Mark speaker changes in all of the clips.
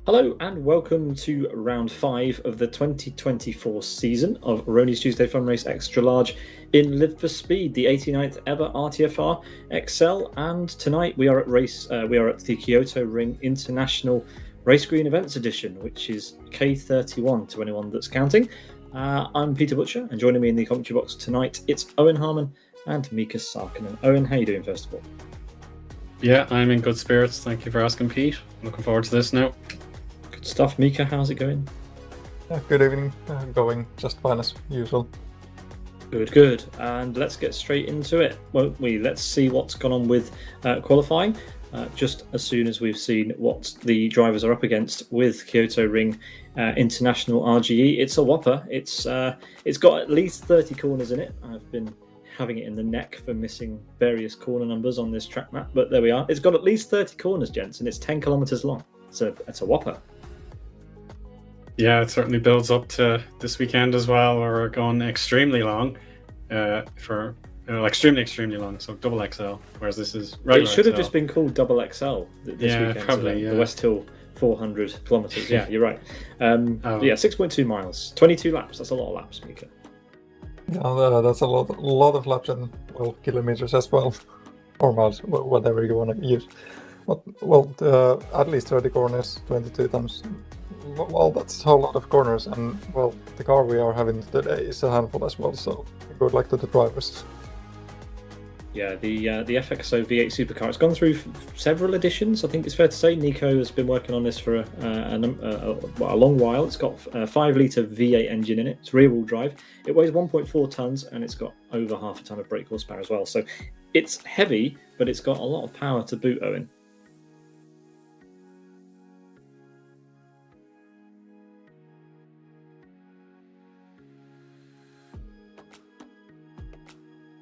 Speaker 1: Hello and welcome to round 5 of the 2024 season of Rony's Tuesday Fun Race Extra Large in Live for Speed, the 89th ever RTFR XL. And tonight we are at the Kyoto Ring International Race Green Events Edition, which is K31 to anyone that's counting. I'm Peter Butcher, and joining me in the commentary box tonight, it's Eoin Harmon and Miika Sarkinen. Eoin, how are you doing first of all?
Speaker 2: Yeah, I'm in good spirits. Thank you for asking, Pete. Looking forward to this now.
Speaker 1: Good stuff. Miika, how's it going?
Speaker 3: Good evening. Going just fine as usual.
Speaker 1: Good. And let's get straight into it, won't we? Let's see what's gone on with qualifying. Just as soon as we've seen what the drivers are up against with Kyoto Ring International RGE, it's a whopper. It's got at least 30 corners in it. I've been having it in the neck for missing various corner numbers on this track map, but there we are. It's got at least 30 corners, gents, and it's 10 kilometers long. So it's a whopper.
Speaker 2: Yeah, it certainly builds up to this weekend as well. We're going extremely long, extremely long, so double XL, whereas this is regular.
Speaker 1: It should have
Speaker 2: XL.
Speaker 1: just been called double XL this weekend.
Speaker 2: Probably,
Speaker 1: The West Hill 400 kilometers. Yeah, you're right. 6.2 miles, 22 laps. That's a lot of laps, Miika.
Speaker 3: Yeah, that's a lot of laps and kilometers as well, or miles, whatever you want to use. At least 30 corners, 22 times. Well, that's a whole lot of corners, and the car we are having today is a handful as well. So good luck to the drivers.
Speaker 1: Yeah, the FXO V8 supercar. It's gone through several editions. I think it's fair to say Nico has been working on this for a long while. It's got a 5-litre V8 engine in it. It's rear-wheel drive. It weighs 1.4 tons, and it's got over half a ton of brake horsepower as well. So it's heavy, but it's got a lot of power to boot, Eoin.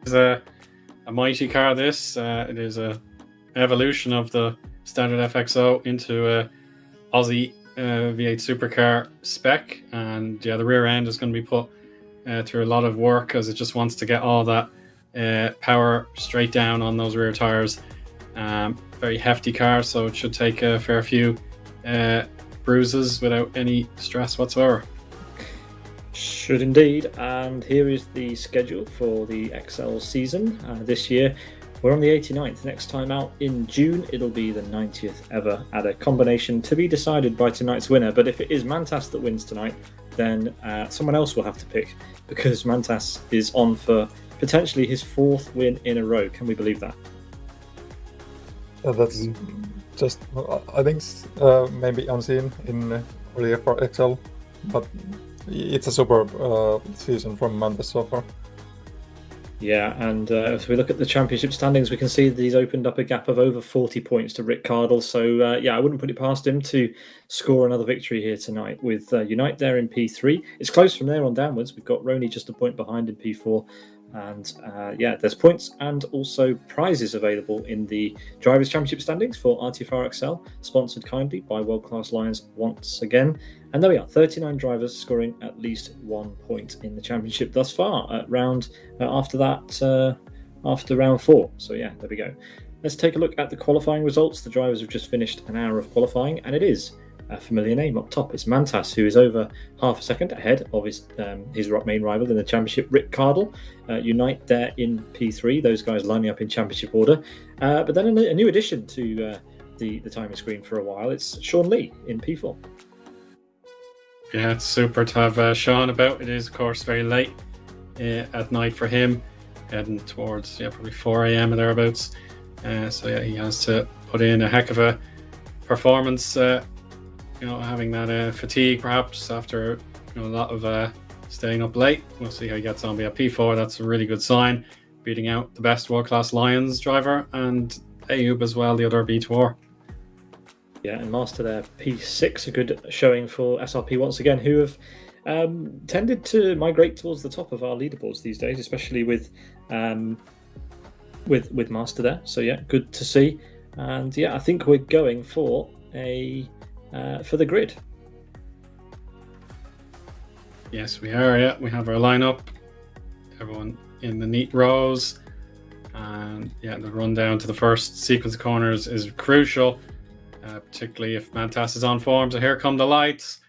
Speaker 2: It's a mighty car. This it is a evolution of the standard FXO into a Aussie V8 supercar spec, and the rear end is going to be put through a lot of work as it just wants to get all that power straight down on those rear tires. Very hefty car, so it should take a fair few bruises without any stress whatsoever.
Speaker 1: Should indeed. And here is the schedule for the XL season this year. We're on the 89th. Next time out in June, it'll be the 90th ever at a combination to be decided by tonight's winner. But if it is Mantas that wins tonight, then someone else will have to pick, because Mantas is on for potentially his 4th win in a row. Can we believe that?
Speaker 3: That's just, I think, maybe unseen in earlier for XL, but it's a superb season from Mantas so far.
Speaker 1: Yeah, and if we look at the championship standings, we can see that he's opened up a gap of over 40 points to Rick Cardle. So, I wouldn't put it past him to score another victory here tonight with Unite there in P3. It's close from there on downwards. We've got Rony just a point behind in P4. And there's points and also prizes available in the Drivers' Championship standings for RTFR XL, sponsored kindly by World Class Lions once again. And there we are, 39 drivers scoring at least 1 point in the championship thus far at after round 4. So yeah, there we go. Let's take a look at the qualifying results. The drivers have just finished an hour of qualifying, and it is a familiar name up top. It's Mantas, who is over half a second ahead of his main rival in the championship, Rick Cardle. Unite there in P3, those guys lining up in championship order. But then a new addition to the timing screen for a while. It's Sean Lee in P4.
Speaker 2: Yeah, it's super to have Sean about. It is, of course, very late at night for him, heading towards probably 4 a.m. or thereabouts. He has to put in a heck of a performance. Having that fatigue perhaps after a lot of staying up late. We'll see how he gets on. But P4, that's a really good sign, beating out the best World Class Lions driver and Ayub as well, the other B2R.
Speaker 1: Yeah, and Master there, P6, a good showing for SRP once again, who have tended to migrate towards the top of our leaderboards these days, especially with Master there. So yeah, good to see. And I think we're going for the grid.
Speaker 2: Yes, we are. Yeah, we have our lineup. Everyone in the neat rows, and the run down to the first sequence of corners is crucial. particularly if Mantas is on form. So here come the lights.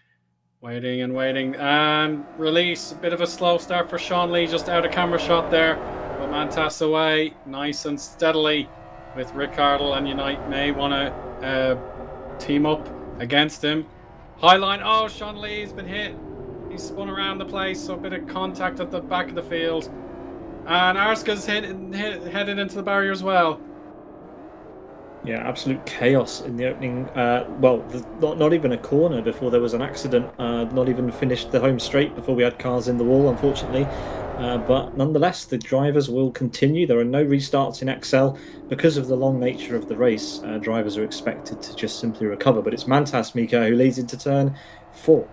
Speaker 2: Waiting and waiting. And release. A bit of a slow start for Sean Lee, just out of camera shot there. But Mantas away, nice and steadily with Rickardle, and Unite may want to team up against him. High line. Oh, Sean Lee's been hit. He's spun around the place, so a bit of contact at the back of the field. And Arska's headed into the barrier as well.
Speaker 1: Yeah, absolute chaos in the opening. Not even a corner before there was an accident. Not even finished the home straight before we had cars in the wall, unfortunately. But nonetheless, the drivers will continue. There are no restarts in XL. Because of the long nature of the race, drivers are expected to just simply recover. But it's Mantas, Miika, who leads into turn 4.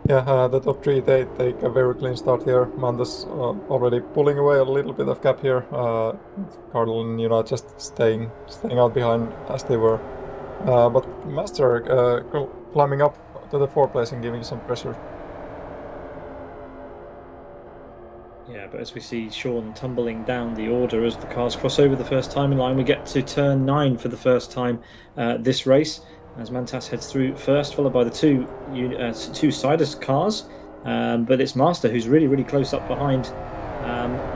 Speaker 3: Yeah, the top 3, they take a very clean start here. Mantas already pulling away a little bit of gap here. Cardle and Unite just staying out behind as they were. But Master climbing up to the 4th place and giving some pressure.
Speaker 1: Yeah, but as we see Sean tumbling down the order as the cars cross over the first time in line, we get to turn 9 for the first time this race. As Mantas heads through first, followed by the two Siders cars. But it's Master who's really, really close up behind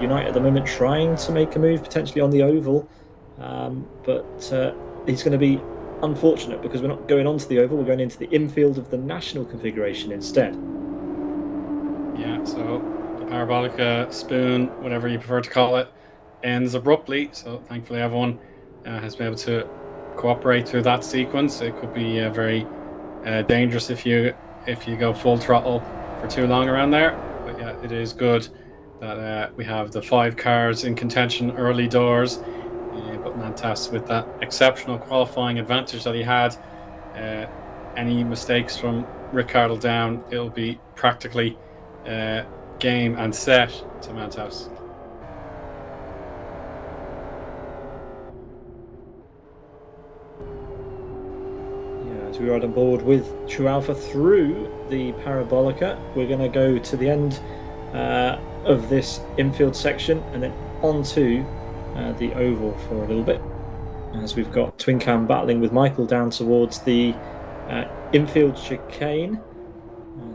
Speaker 1: Unite at the moment, trying to make a move potentially on the oval. But he's going to be unfortunate because we're not going onto the oval, we're going into the infield of the national configuration instead.
Speaker 2: Yeah, so the parabolic spoon, whatever you prefer to call it, ends abruptly. So thankfully everyone has been able to cooperate through that sequence. It could be very dangerous if you go full throttle for too long around there. But yeah, it is good that we have the 5 cars in contention early doors. But Mantas, with that exceptional qualifying advantage that he had, any mistakes from Rickardle down, it'll be practically game and set to Mantas.
Speaker 1: As we ride on board with True Alpha through the Parabolica, we're going to go to the end of this infield section and then onto the oval for a little bit. As we've got Twin Cam battling with Michael down towards the infield chicane.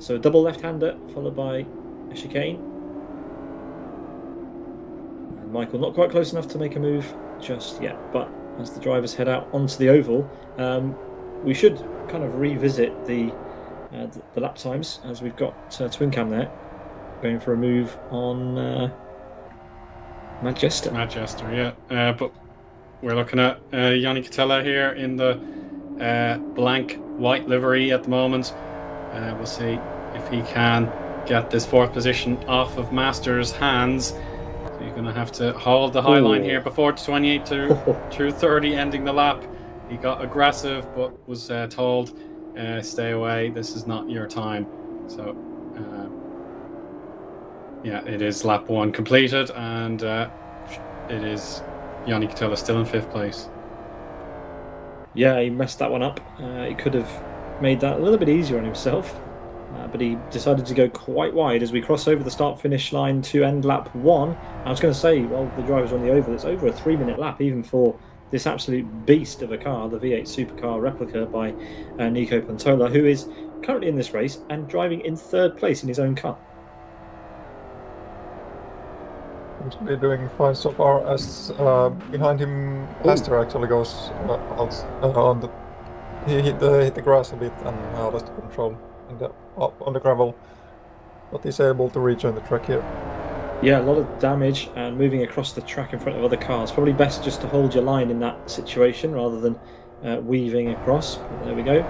Speaker 1: So a double left-hander followed by a chicane. And Michael not quite close enough to make a move just yet, but as the drivers head out onto the oval, we should kind of revisit the lap times, as we've got Twin Cam there going for a move on Manchester,
Speaker 2: yeah. But we're looking at Yanni Catella here in the blank white livery at the moment. We'll see if he can get this 4th position off of Master's hands. So you're going to have to hold the high line here before 28 through 30, ending the lap. He got aggressive, but was told, stay away, this is not your time. So, yeah, it is lap 1 completed, and it is Yanni Catella still in 5th place.
Speaker 1: Yeah, he messed that one up. He could have made that a little bit easier on himself, but he decided to go quite wide as we cross over the start-finish line to end lap 1. I was going to say, well, the drivers on the oval, it's over a 3-minute lap, even for this absolute beast of a car, the V8 supercar replica by Nico Pantola, who is currently in this race and driving in 3rd place in his own car.
Speaker 3: Seems to be doing fine so far, as behind him Lester actually goes out on the... He hit the grass a bit and lost control on the gravel, but he's able to rejoin the track here.
Speaker 1: Yeah, a lot of damage and moving across the track in front of other cars. Probably best just to hold your line in that situation rather than weaving across. But there we go.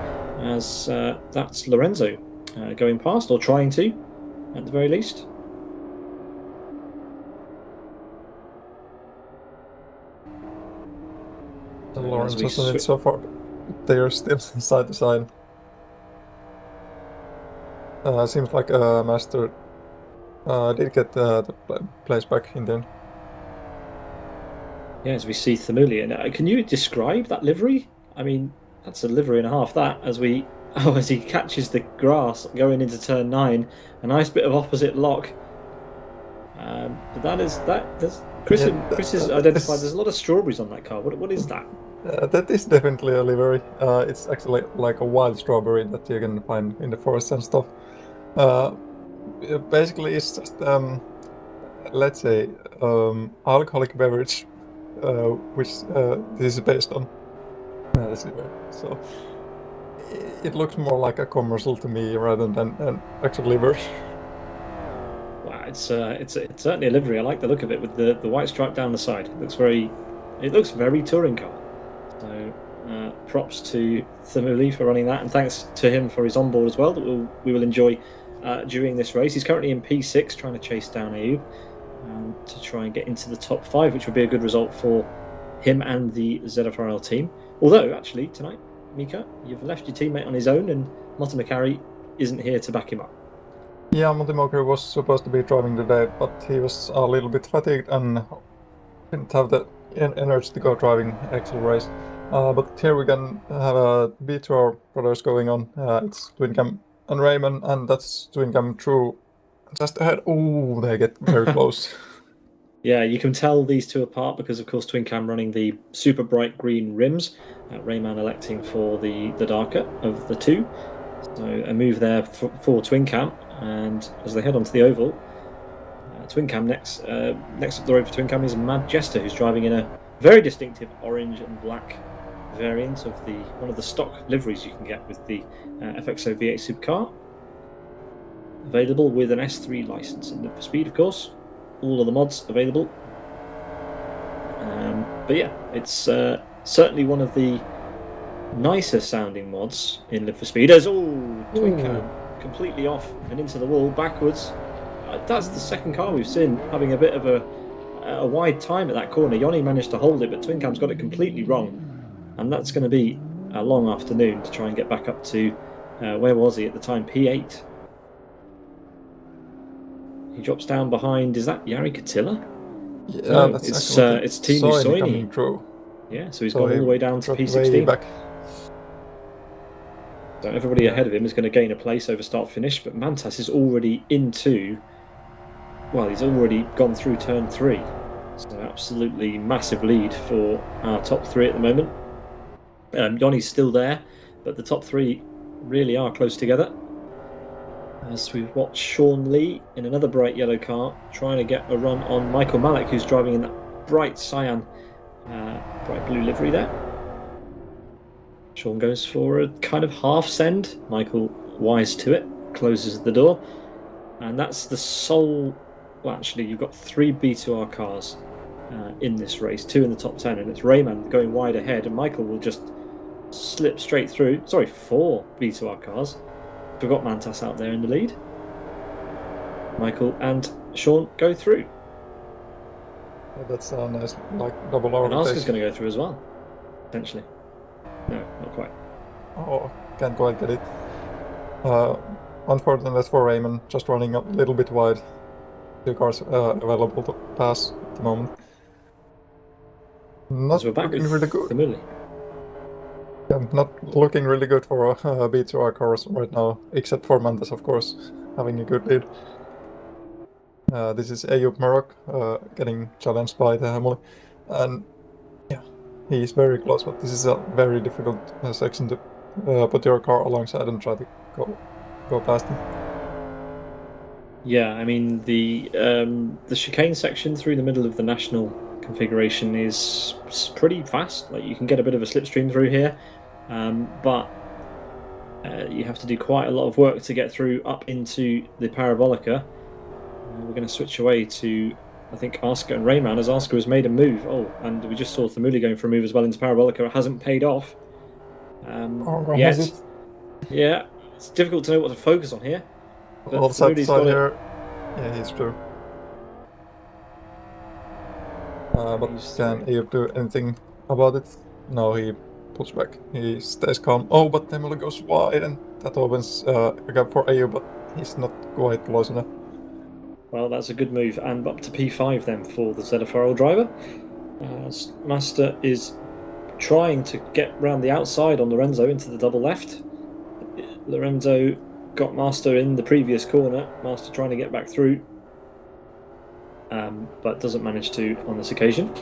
Speaker 1: As that's Lorenzo going past, or trying to, at the very least.
Speaker 3: Lawrence hasn't it so far. They are still side to side. Seems like Master did get the place back in the end.
Speaker 1: Yeah, as we see Thermulian. Can you describe that livery? I mean, that's a livery and a half, that, as he catches the grass going into turn 9. A nice bit of opposite lock. But Chris has identified there's a lot of strawberries on that car. What is that?
Speaker 3: That is definitely a livery. It's actually like a wild strawberry that you can find in the forest and stuff. Basically, it's just let's say alcoholic beverage, which this is based on. This livery. So it looks more like a commercial to me rather than an actual livery.
Speaker 1: Wow, it's certainly a livery. I like the look of it with the white stripe down the side. It looks very touring car. So props to Thamuli for running that, and thanks to him for his onboard as well that we will enjoy during this race. He's currently in P6 trying to chase down Ayoub to try and get into the top 5, which would be a good result for him and the ZFRL team. Although actually tonight, Miika, you've left your teammate on his own and Monty McCarry isn't here to back him up.
Speaker 3: Yeah, Monty McElroy was supposed to be driving today, but he was a little bit fatigued and didn't have the energy to go driving actual race. But here we can have a B2R brothers going on. It's Twin Cam and Raymond, and that's Twin Cam through just ahead. Oh, they get very close.
Speaker 1: Yeah, you can tell these two apart because, of course, Twin Cam running the super bright green rims, Rayman electing for the darker of the two. So a move there for Twin Cam, and as they head onto the oval, Twin Cam next up the road for Twin Cam is Mad Jester, who's driving in a very distinctive orange and black variant of one of the stock liveries you can get with the FXO V8 supercar. Available with an S3 license and for speed, of course. All of the mods available. But yeah, it's certainly one of the nicer sounding mods in Live for Speed. As Twin Cam completely off and into the wall backwards. That's the second car we've seen having a bit of a wide time at that corner. Eoin managed to hold it, but Twin Cam's got it completely wrong, and that's going to be a long afternoon to try and get back up to where was he at the time? P8. He drops down behind. Is that Jari Katila?
Speaker 3: Yeah,
Speaker 1: no,
Speaker 3: that's
Speaker 1: it's Team
Speaker 3: Soini coming through.
Speaker 1: Yeah, so he's gone all the way down to P16.
Speaker 3: Way back.
Speaker 1: So everybody ahead of him is going to gain a place over start finish, but Mantas is already into. Well, he's already gone through turn 3. So absolutely massive lead for our top 3 at the moment. Johnny's still there, but the top 3 really are close together. As we've watched Sean Lee in another bright yellow car trying to get a run on Michael Malik, who's driving in that bright cyan, bright blue livery there. Sean goes for a kind of half send. Michael, wise to it, closes the door. And that's the sole... Well, actually, you've got 3 B2R cars in this race, 2 in the top 10, and it's Rayman going wide ahead, and Michael will just slip straight through. Sorry, 4 B2R cars. We've got Mantas out there in the lead. Michael and Sean go through.
Speaker 3: Yeah, that's a nice, like, double over.
Speaker 1: And Oscar's going to go through as well, potentially. No, not quite.
Speaker 3: Oh, can't quite get it. Unfortunately for Raymond, just running a little bit wide. 2 cars available to pass at the moment. Not
Speaker 1: So we're back
Speaker 3: looking
Speaker 1: with
Speaker 3: really good.
Speaker 1: Thamuli.
Speaker 3: Yeah, not looking really good for B2R cars right now, except for Mantas, of course, having a good lead. This is Ayoub Marok getting challenged by the Hamley, and yeah, he's very close, but this is a very difficult section to put your car alongside and try to go past him.
Speaker 1: Yeah, I mean the chicane section through the middle of the national configuration is pretty fast. Like you can get a bit of a slipstream through here, but you have to do quite a lot of work to get through up into the Parabolica. We're going to switch away to, I think, Oscar and Rayman, as Oscar has made a move. Oh, and we just saw Thamuli going for a move as well into Parabolica. It hasn't paid off yet.
Speaker 3: Has it?
Speaker 1: Yeah, it's difficult to know what to focus on here. But
Speaker 3: Well, side
Speaker 1: Thamuli's got it.
Speaker 3: here. Yeah, he's true. But can Ayoub do anything about it? No, he pulls back. He stays calm. Oh, but Thamuli goes wide, and that opens a gap for Ayoub, but he's not quite close enough.
Speaker 1: Well, that's a good move, and up to P5 then for the ZFRL driver. Master is trying to get round the outside on Lorenzo into the double left. Lorenzo got Master in the previous corner. Master trying to get back through, but doesn't manage to on this occasion.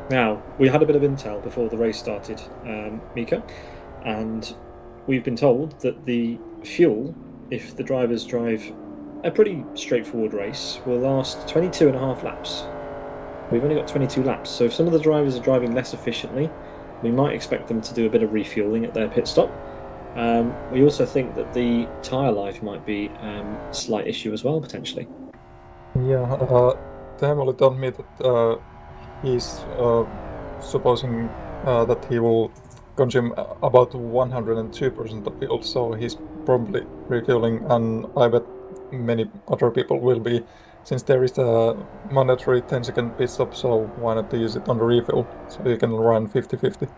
Speaker 1: Now, we had a bit of intel before the race started, Miika, and we've been told that the fuel, if the drivers drive a pretty straightforward race, will last 22 and a half laps. We've only got 22 laps, so if some of the drivers are driving less efficiently, we might expect them to do a bit of refueling at their pit stop. We also think that the tyre life might be a slight issue as well, potentially.
Speaker 3: Yeah, Emily told me that he's supposing that he will consume about 102% of fuel, so he's probably refueling, and I bet many other people will be, since there is a mandatory 10-second pit stop, so why not use it on the refill, so you can run 50-50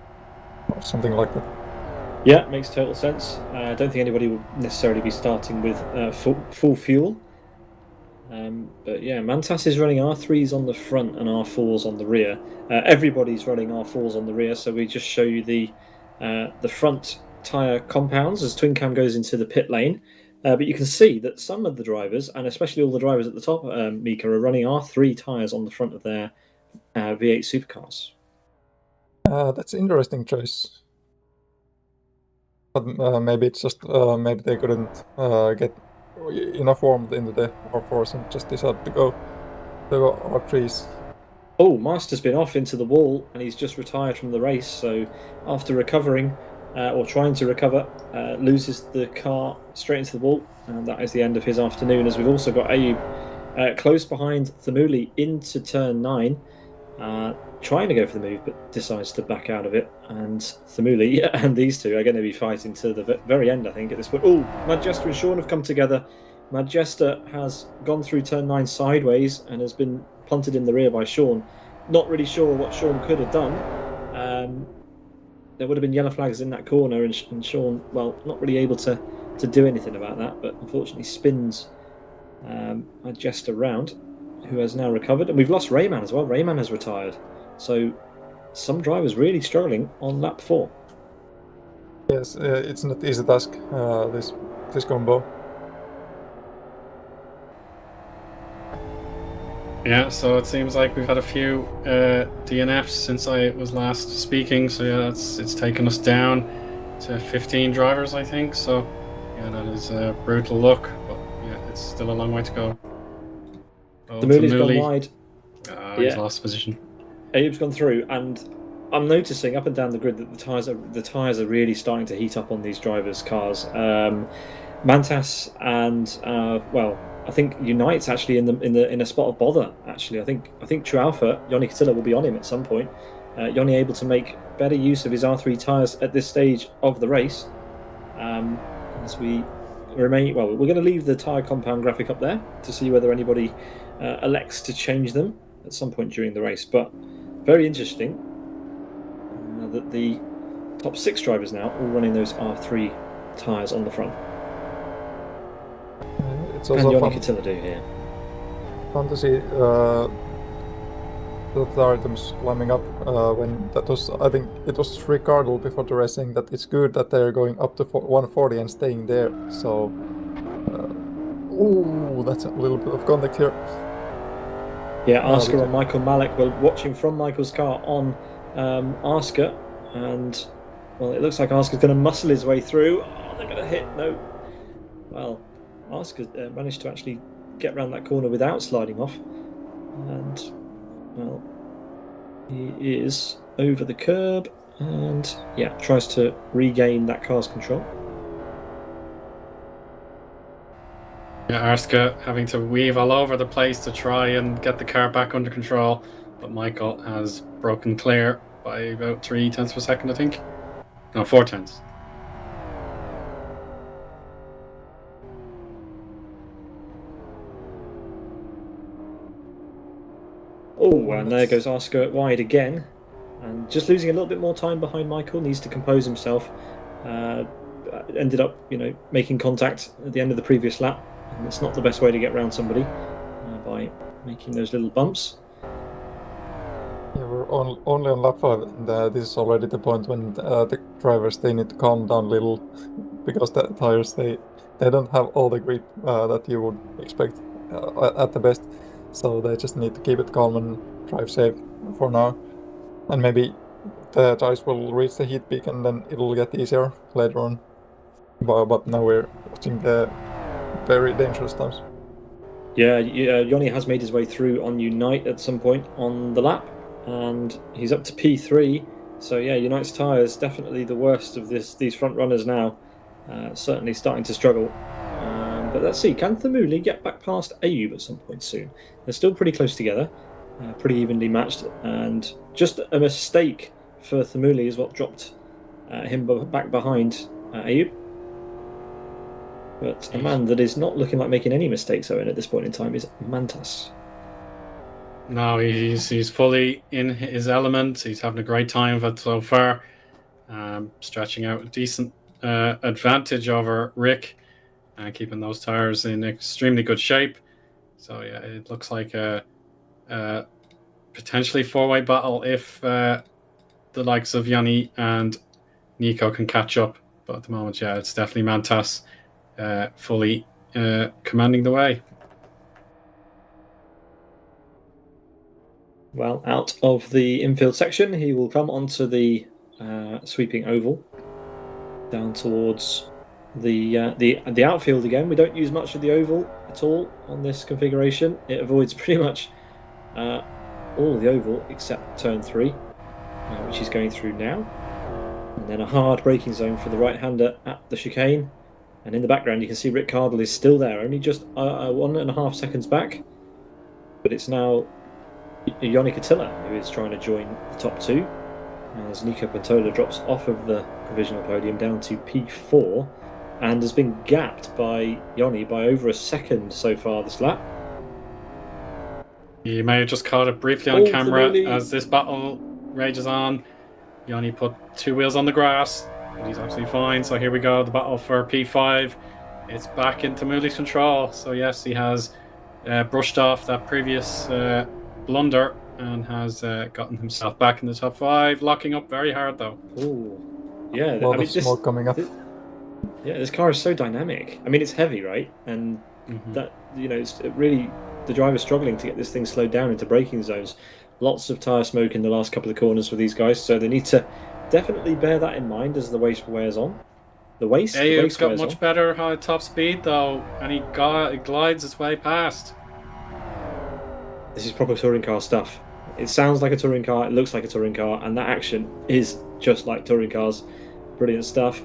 Speaker 3: or something like that.
Speaker 1: Yeah, makes total sense. I don't think anybody will necessarily be starting with full fuel. But yeah, Mantas is running R3s on the front and R4s on the rear. Everybody's running R4s on the rear, so we just show you the front tyre compounds as Twin Cam goes into the pit lane. But you can see that some of the drivers, and especially all the drivers at the top, Miika, are running R3 tyres on the front of their V8 supercars.
Speaker 3: That's an interesting choice. But maybe it's just maybe they couldn't get enough warmth into the R4s and just decided to go R3s.
Speaker 1: Oh, Master's been off into the wall and he's just retired from the race. So after recovering or trying to recover, loses the car straight into the wall, and that is the end of his afternoon. As we've also got Ayub close behind Thamuli into turn 9. Trying to go for the move, but decides to back out of it. And Thamuli and these two are going to be fighting to the very end, I think, at this point. Oh, Madjesta and Sean have come together. Madjesta has gone through turn 9 sideways and has been punted in the rear by Sean. Not really sure what Sean could have done. There would have been yellow flags in that corner, and Sean, well, not really able to do anything about that, but unfortunately spins Madjesta round, who has now recovered. And we've lost Rayman as well. Rayman has retired. So some drivers really struggling on lap 4.
Speaker 3: Yes, it's not easy task, this combo.
Speaker 2: Yeah, so it seems like we've had a few DNFs since I was last speaking. So yeah, it's taken us down to 15 drivers, I think. So yeah, that is a brutal look, but yeah, it's still a long way to go.
Speaker 1: The Mooley's gone wide.
Speaker 2: He's lost position.
Speaker 1: Ayub's gone through, and I'm noticing up and down the grid that the tyres are really starting to heat up on these drivers' cars. Mantas and I think Unite's actually in a spot of bother. Actually, I think True Alpha, Yoni Katilla will be on him at some point. Yoni able to make better use of his R3 tyres at this stage of the race. As we remain, well, we're going to leave the tyre compound graphic up there to see whether anybody elects to change them at some point during the race. But very interesting that the top 6 drivers now all running those R3 tyres on the front.
Speaker 3: It's also
Speaker 1: and Yoni Katilla do here.
Speaker 3: Fun to see the items climbing up when that was, I think it was Ricardo before the race saying that it's good that they're going up to 140 and staying there. So, that's a little bit of contact here.
Speaker 1: Yeah, Asker and Michael Malik. We're watching from Michael's car on Asker, and well, it looks like Asker's going to muscle his way through. Oh, they're going to hit. No. Well, Asker managed to actually get around that corner without sliding off, and well, he is over the curb, and yeah, tries to regain that car's control.
Speaker 2: Yeah, Arska having to weave all over the place to try and get the car back under control, but Michael has broken clear by about 3 tenths per second, I think. No, 4 tenths.
Speaker 1: Oh, and there goes Asker wide again, and just losing a little bit more time behind Michael. Needs to compose himself. Ended up, making contact at the end of the previous lap. And it's not the best way to get around somebody by making those little bumps.
Speaker 3: Yeah, we're only on lap 5, and this is already the point when the drivers, they need to calm down a little, because the tires, they don't have all the grip that you would expect at the best, so they just need to keep it calm and drive safe for now. And maybe the tires will reach the heat peak and then it'll get easier later on. But now we're watching the very dangerous times.
Speaker 1: Yeah, Yoni has made his way through on Unite at some point on the lap, and he's up to P3. So yeah, Unite's tyres definitely the worst of these front runners now. Certainly starting to struggle. But let's see, can Thamuli get back past Ayub at some point soon? They're still pretty close together, pretty evenly matched, and just a mistake for Thamuli is what dropped him back behind Ayub. But a man that is not looking like making any mistakes, Owen, at this point in time is Mantas.
Speaker 2: No, he's fully in his element. He's having a great time of it so far. Stretching out a decent advantage over Rick, keeping those tires in extremely good shape. So yeah, it looks like a potentially four-way battle if the likes of Yanni and Nico can catch up. But at the moment, yeah, it's definitely Mantas fully commanding the way.
Speaker 1: Well, out of the infield section, he will come onto the sweeping oval down towards the outfield again. We don't use much of the oval at all on this configuration. It avoids pretty much all of the oval except turn 3, which he's going through now. And then a hard braking zone for the right-hander at the chicane. And in the background, you can see Rick Cardle is still there, only just 1.5 seconds back. But it's now Yoni Katila who is trying to join the top 2, as Nico Pantola drops off of the provisional podium down to P4 and has been gapped by Yoni by over a second so far this lap.
Speaker 2: You may have just caught it briefly on camera as this battle rages on. Yoni put 2 wheels on the grass, but he's absolutely fine. So here we go, the battle for P5. It's back into Thamuli's control. So yes, he has brushed off that previous blunder and has gotten himself back in the top 5, locking up very hard though.
Speaker 1: Oh, yeah.
Speaker 3: A lot of smoke coming up.
Speaker 1: Yeah, this car is so dynamic. I mean, it's heavy, right? And that, it's really, the driver's struggling to get this thing slowed down into braking zones. Lots of tyre smoke in the last couple of corners for these guys, so they need to definitely bear that in mind as the race wears on.
Speaker 2: Ayub's got much better top speed though, and he glides his way past.
Speaker 1: This is proper touring car stuff. It sounds like a touring car, it looks like a touring car, and that action is just like touring cars. Brilliant stuff.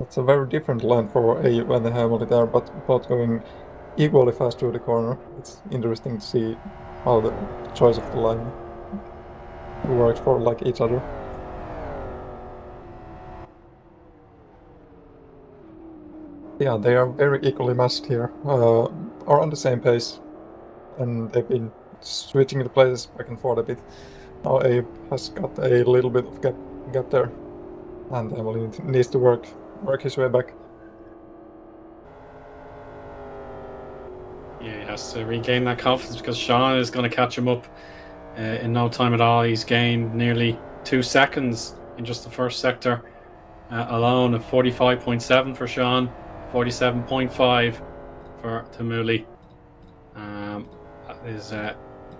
Speaker 3: It's a very different line for Ayub and the Harmon there, but both going equally fast through the corner. It's interesting to see how the choice of the line works for each other. Yeah, they are very equally matched here, are on the same pace, and they've been switching the places back and forth a bit. Now Ayub has got a little bit of gap there, and Emily needs to work his way back.
Speaker 2: Yeah, he has to regain that confidence because Sean is going to catch him up in no time at all. He's gained nearly 2 seconds in just the first sector alone, of 45.7 for Sean, 47.5 for Thamuli. That is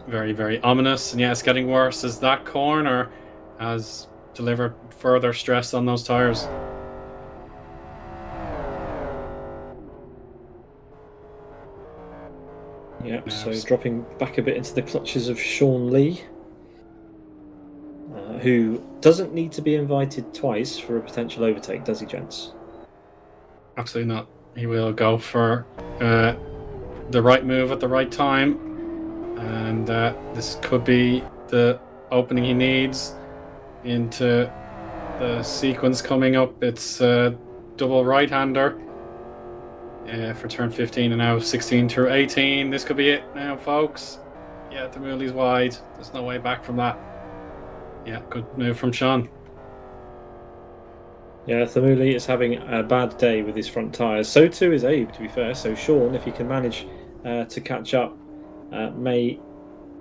Speaker 2: very, very ominous, and yeah, it's getting worse as that corner has delivered further stress on those tyres.
Speaker 1: Yep, so dropping back a bit into the clutches of Sean Lee, who doesn't need to be invited twice for a potential overtake, does he, gents?
Speaker 2: Absolutely not. He will go for the right move at the right time, and this could be the opening he needs into the sequence coming up. It's double right-hander for turn 15 and now 16 through 18. This could be it now, folks. Yeah, Thamuli's wide. There's no way back from that. Yeah, good move from Sean.
Speaker 1: Yeah, Thamuli is having a bad day with his front tyres. So too is Abe, to be fair. So Sean, if he can manage to catch up, may...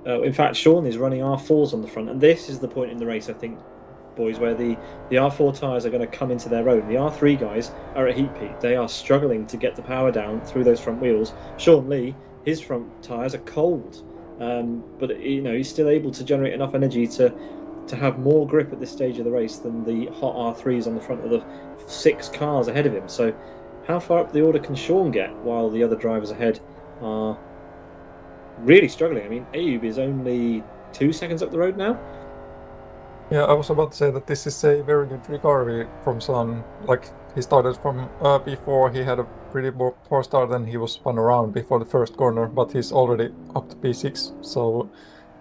Speaker 1: in fact, Sean is running R4s on the front. And this is the point in the race, I think, boys, where the R4 tyres are going to come into their own. The R3 guys are at heat peak. They are struggling to get the power down through those front wheels. Sean Lee, his front tyres are cold. but he's still able to generate enough energy to have more grip at this stage of the race than the hot R3s on the front of the 6 cars ahead of him. So how far up the order can Sean get while the other drivers ahead are really struggling? I mean, Ayoub is only 2 seconds up the road now.
Speaker 3: Yeah, I was about to say that this is a very good recovery from Son. Like, he started from before he had a pretty poor start, and he was spun around before the first corner, but he's already up to P6, so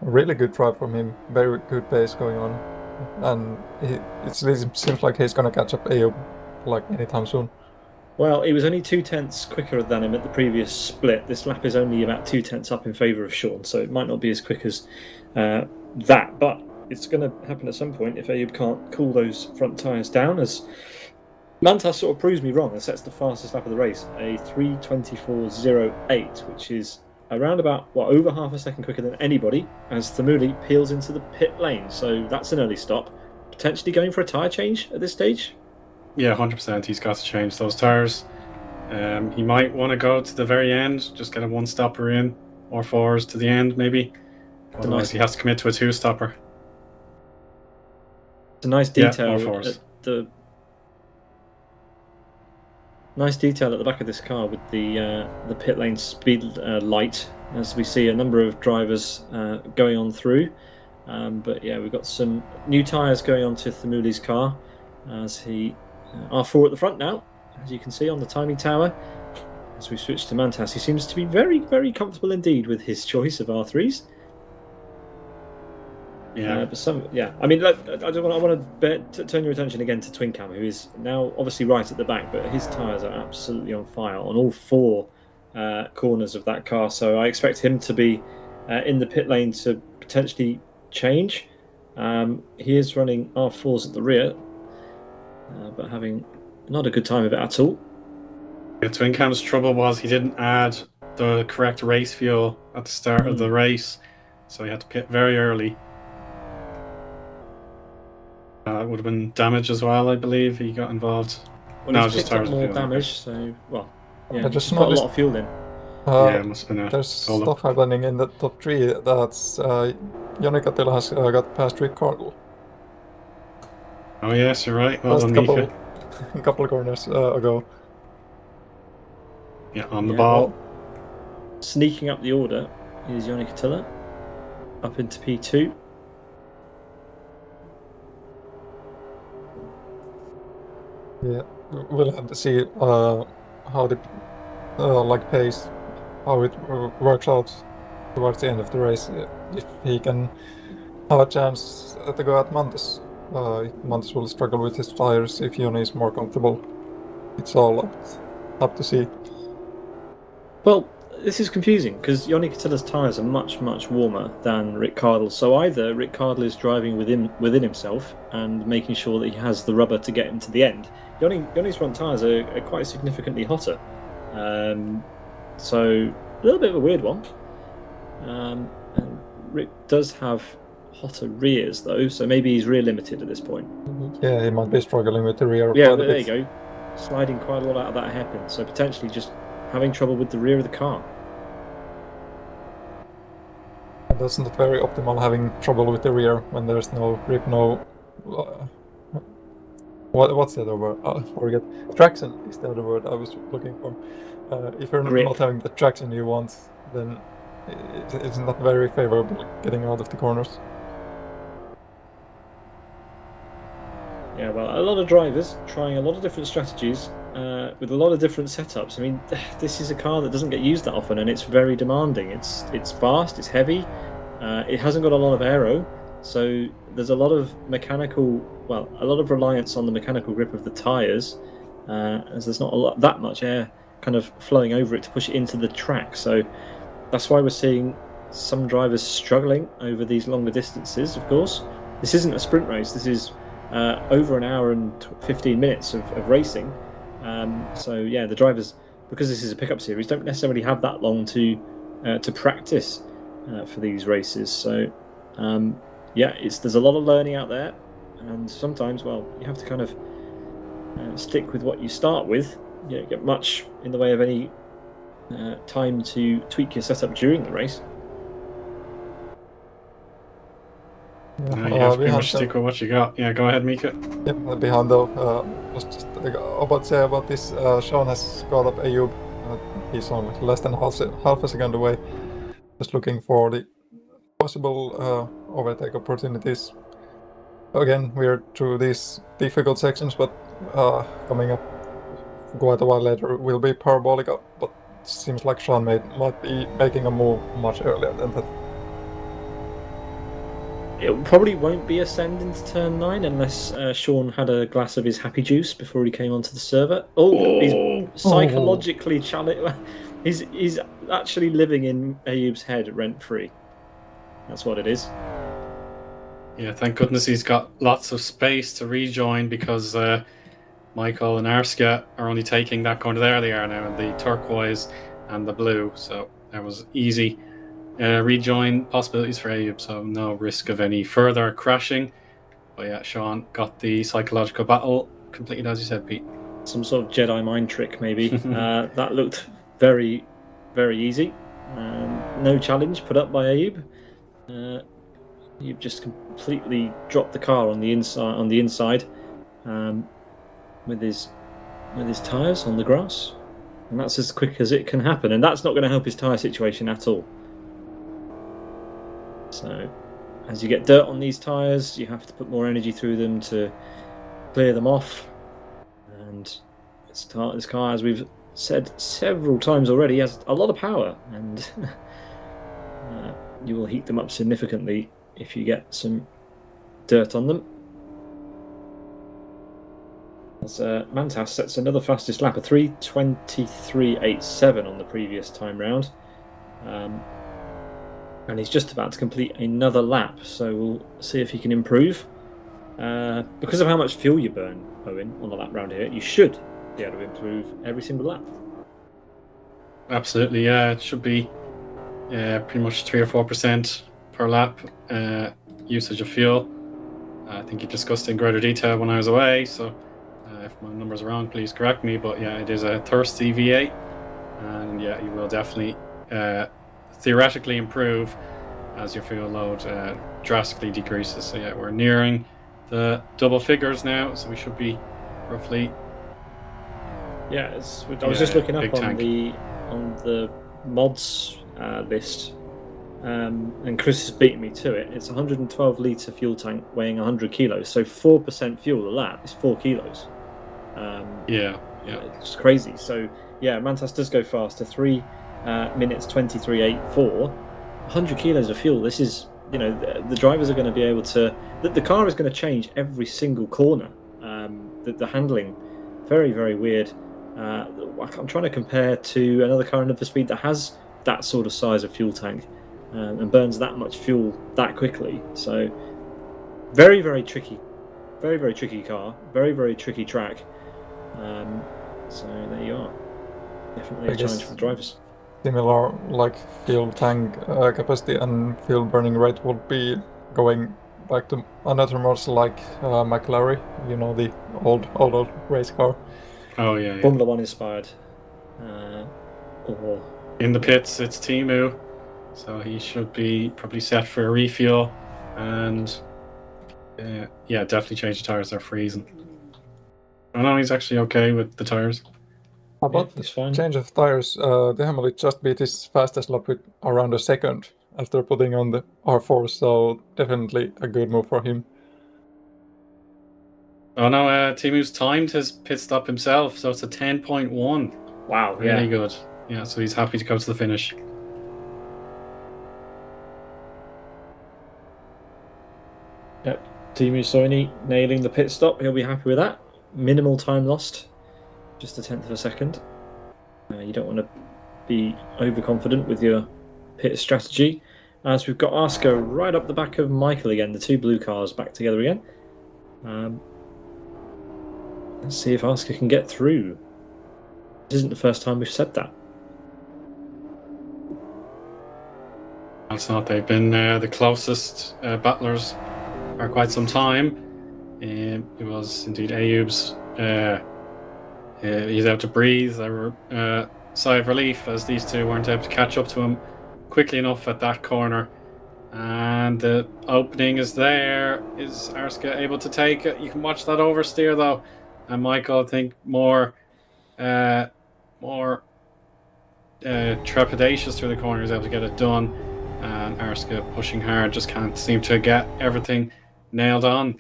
Speaker 3: a really good drive from him, very good pace going on, and it seems like he's going to catch up Ayoub like anytime soon.
Speaker 1: Well, he was only 0.2 quicker than him at the previous split. This lap is only about 0.2 up in favour of Sean, so it might not be as quick as that, but it's going to happen at some point if Ayoub can't cool those front tyres down, as Mantas sort of proves me wrong and sets the fastest lap of the race, a 3:24.08, which is around about, over half a second quicker than anybody, as Thimuli peels into the pit lane. So that's an early stop. Potentially going for a tyre change at this stage?
Speaker 2: Yeah, 100%. He's got to change those tyres. He might want to go to the very end, just get a 1-stopper in, or 4s to the end, maybe. Otherwise, he has to commit to a 2-stopper.
Speaker 1: It's a nice detail.
Speaker 2: Yeah,
Speaker 1: nice detail at the back of this car with the pit lane speed light, as we see a number of drivers going on through. But yeah, we've got some new tyres going on to Thimuli's car, as he R4 at the front now, as you can see on the timing tower. As we switch to Mantas, he seems to be very, very comfortable indeed with his choice of R3s.
Speaker 2: Yeah,
Speaker 1: I mean, I want to turn your attention again to Twin Cam, who is now obviously right at the back, but his tyres are absolutely on fire on all 4 corners of that car. So I expect him to be in the pit lane to potentially change. He is running R4s at the rear, but having not a good time of it at all.
Speaker 2: Yeah, Twin Cam's trouble was he didn't add the correct race fuel at the start of the race, so he had to pit very early. It would have been damage as well, I believe. He got involved.
Speaker 1: Well, no, he's just picked up more damage, so,
Speaker 3: I just
Speaker 1: put a lot of fuel in.
Speaker 2: It must have been
Speaker 3: there's stuff happening in the top 3. That's Joni Katila has got past Rick Cardle.
Speaker 2: Oh yes, you're right. Well done,
Speaker 3: Miika.
Speaker 2: Miika.
Speaker 3: A couple of corners ago.
Speaker 2: Yeah, on the ball.
Speaker 1: Well, sneaking up the order is Joni Katila, up into P2.
Speaker 3: Yeah, we'll have to see how the pace, how it works out towards the end of the race. If he can have a chance to go at Mantas. Mantas will struggle with his tires if Joni is more comfortable. It's all up to see.
Speaker 1: Well, this is confusing because Joni Katila's tyres are much, much warmer than Rick Cardle's. So either Rick Cardle is driving within himself and making sure that he has the rubber to get him to the end. Joni's front tyres are quite significantly hotter. So a little bit of a weird one. And Rick does have hotter rears though, so maybe he's rear limited at this point.
Speaker 3: Yeah, he might be struggling with the rear.
Speaker 1: Yeah, there you go. Sliding quite a lot out of that hairpin, so potentially just having trouble with the rear of the car.
Speaker 3: That's not very optimal, having trouble with the rear when there's no grip, no... what's the other word? I forget. Traction is the other word I was looking for. If you're not having the traction you want, then it's not very favorable getting out of the corners.
Speaker 1: Yeah, well, a lot of drivers trying a lot of different strategies with a lot of different setups. I mean, this is a car that doesn't get used that often, and it's very demanding. It's fast, it's heavy, it hasn't got a lot of aero, so there's a lot of a lot of reliance on the mechanical grip of the tyres, as there's not that much air kind of flowing over it to push it into the track. So that's why we're seeing some drivers struggling over these longer distances. Of course, this isn't a sprint race. This is over an hour and 15 minutes of racing. So yeah, the drivers, because this is a pickup series, don't necessarily have that long to practice for these races. So there's a lot of learning out there, and sometimes, you have to kind of stick with what you start with. You don't get much in the way of any time to tweak your setup during the race.
Speaker 2: No, you have to pretty
Speaker 3: behind
Speaker 2: much stick with what you got. Yeah, go ahead, Miika.
Speaker 3: yeah, behind though, was just about to say about this. Sean has got up Ayub. He's only less than half a second away. Just looking for the possible overtake opportunities. Again, we're through these difficult sections, but coming up quite a while later will be Parabolica. But seems like Sean might be making a move much earlier than that.
Speaker 1: It probably won't be ascend into turn 9 unless Sean had a glass of his happy juice before he came onto the server. He's psychologically challenged. He's actually living in Ayub's head rent free. That's what it is.
Speaker 2: Yeah, thank goodness he's got lots of space to rejoin because Michael and Arska are only taking that corner. There they are now, in the turquoise and the blue. So that was easy rejoin possibilities for Ayub. So no risk of any further crashing. But yeah, Sean got the psychological battle completed, as you said, Pete.
Speaker 1: Some sort of Jedi mind trick, maybe. That looked very, very easy. No challenge put up by Ayub. You've just completely dropped the car on the inside, with his tyres on the grass, and that's as quick as it can happen. And that's not going to help his tyre situation at all. So, as you get dirt on these tyres, you have to put more energy through them to clear them off. And this car, as we've said several times already, has a lot of power, and you will heat them up significantly if you get some dirt on them. As Mantas sets another fastest lap, a 3:23.87 on the previous time round. And he's just about to complete another lap, so we'll see if he can improve. Because of how much fuel you burn, Owen, on the lap round here, you should be able to improve every single lap.
Speaker 2: Absolutely, yeah. It should be pretty much 3 or 4% per lap usage of fuel. I think you discussed in greater detail when I was away, so if my numbers are wrong, please correct me. But yeah, it is a thirsty V8, and yeah, you will definitely theoretically improve as your fuel load drastically decreases. So yeah, we're nearing the double figures now, so we should be roughly.
Speaker 1: Yeah, I was just looking up on
Speaker 2: tank.
Speaker 1: the mods list, and Chris has beaten me to it. It's a 112 litre fuel tank weighing 100 kilos, so 4% fuel a lap is 4 kilos.
Speaker 2: Yeah,
Speaker 1: it's crazy. So yeah, Mantas does go faster. 3 minutes 23.84. 100 kilos of fuel. This is, the drivers are going to be able to. The car is going to change every single corner. The handling, very, very weird. I'm trying to compare to another car in Need for Speed that has that sort of size of fuel tank and burns that much fuel that quickly. So very, very tricky. Very, very tricky car. Very, very tricky track. So there you are. Definitely a challenge for the drivers.
Speaker 3: Similar like fuel tank capacity and fuel burning rate would be going back to another model like McElroy, the old race car.
Speaker 2: Oh yeah.
Speaker 1: Formula One inspired. Or
Speaker 2: in the pits, it's Timu, so he should be probably set for a refuel, and yeah, definitely change the tires. They're freezing. Oh no, he's actually okay with the tires.
Speaker 3: How about the change of tires? Definitely just beat his fastest lap with around a second after putting on the R4, so definitely a good move for him.
Speaker 2: Oh no, Timu's timed his pit stop himself, so it's a 10.1.
Speaker 1: Wow,
Speaker 2: really good. Yeah, so he's happy to go to the finish.
Speaker 1: Yep, Timu Soini nailing the pit stop. He'll be happy with that. Minimal time lost, just a tenth of a second. You don't want to be overconfident with your pit strategy. As we've got Arska right up the back of Michael again, the two blue cars back together again. Let's see if Arska can get through. This isn't the first time we've said that.
Speaker 2: That's not. They've been the closest battlers for quite some time. It was indeed Ayub's. He's out to breathe. A sigh of relief as these two weren't able to catch up to him quickly enough at that corner. And the opening is there. Is Arska able to take it? You can watch that oversteer though. And Michael, I think, more trepidatious through the corner, is able to get it done. And Arska pushing hard, just can't seem to get everything nailed on.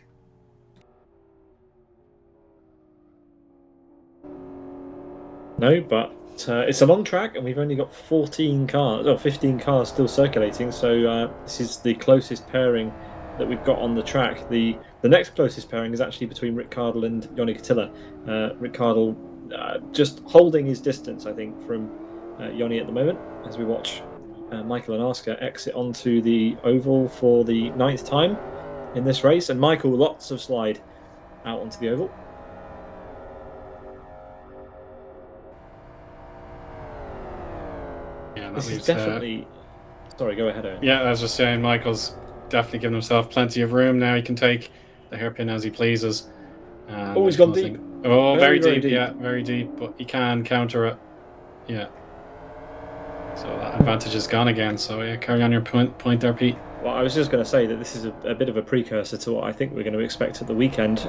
Speaker 1: No, but it's a long track, and we've only got 15 cars still circulating. So this is the closest pairing that we've got on the track. The next closest pairing is actually between Rick Cardle and Joni Katila. Rick Cardle just holding his distance, I think, from Joni at the moment, as we watch Michael and Arska exit onto the oval for the 9th time in this race. And Michael, lots of slide out onto the oval.
Speaker 2: Yeah,
Speaker 1: this is definitely... Sorry, go ahead, Eoin.
Speaker 2: Yeah, I was just saying, Michael's definitely given himself plenty of room now. He can take the hairpin as he pleases.
Speaker 1: Oh, he's gone deep.
Speaker 2: Oh, very deep. Yeah, very deep. But he can counter it. Yeah. So that advantage is gone again. So yeah, carry on your point there, Pete.
Speaker 1: Well, I was just going to say that this is a bit of a precursor to what I think we're going to expect at the weekend.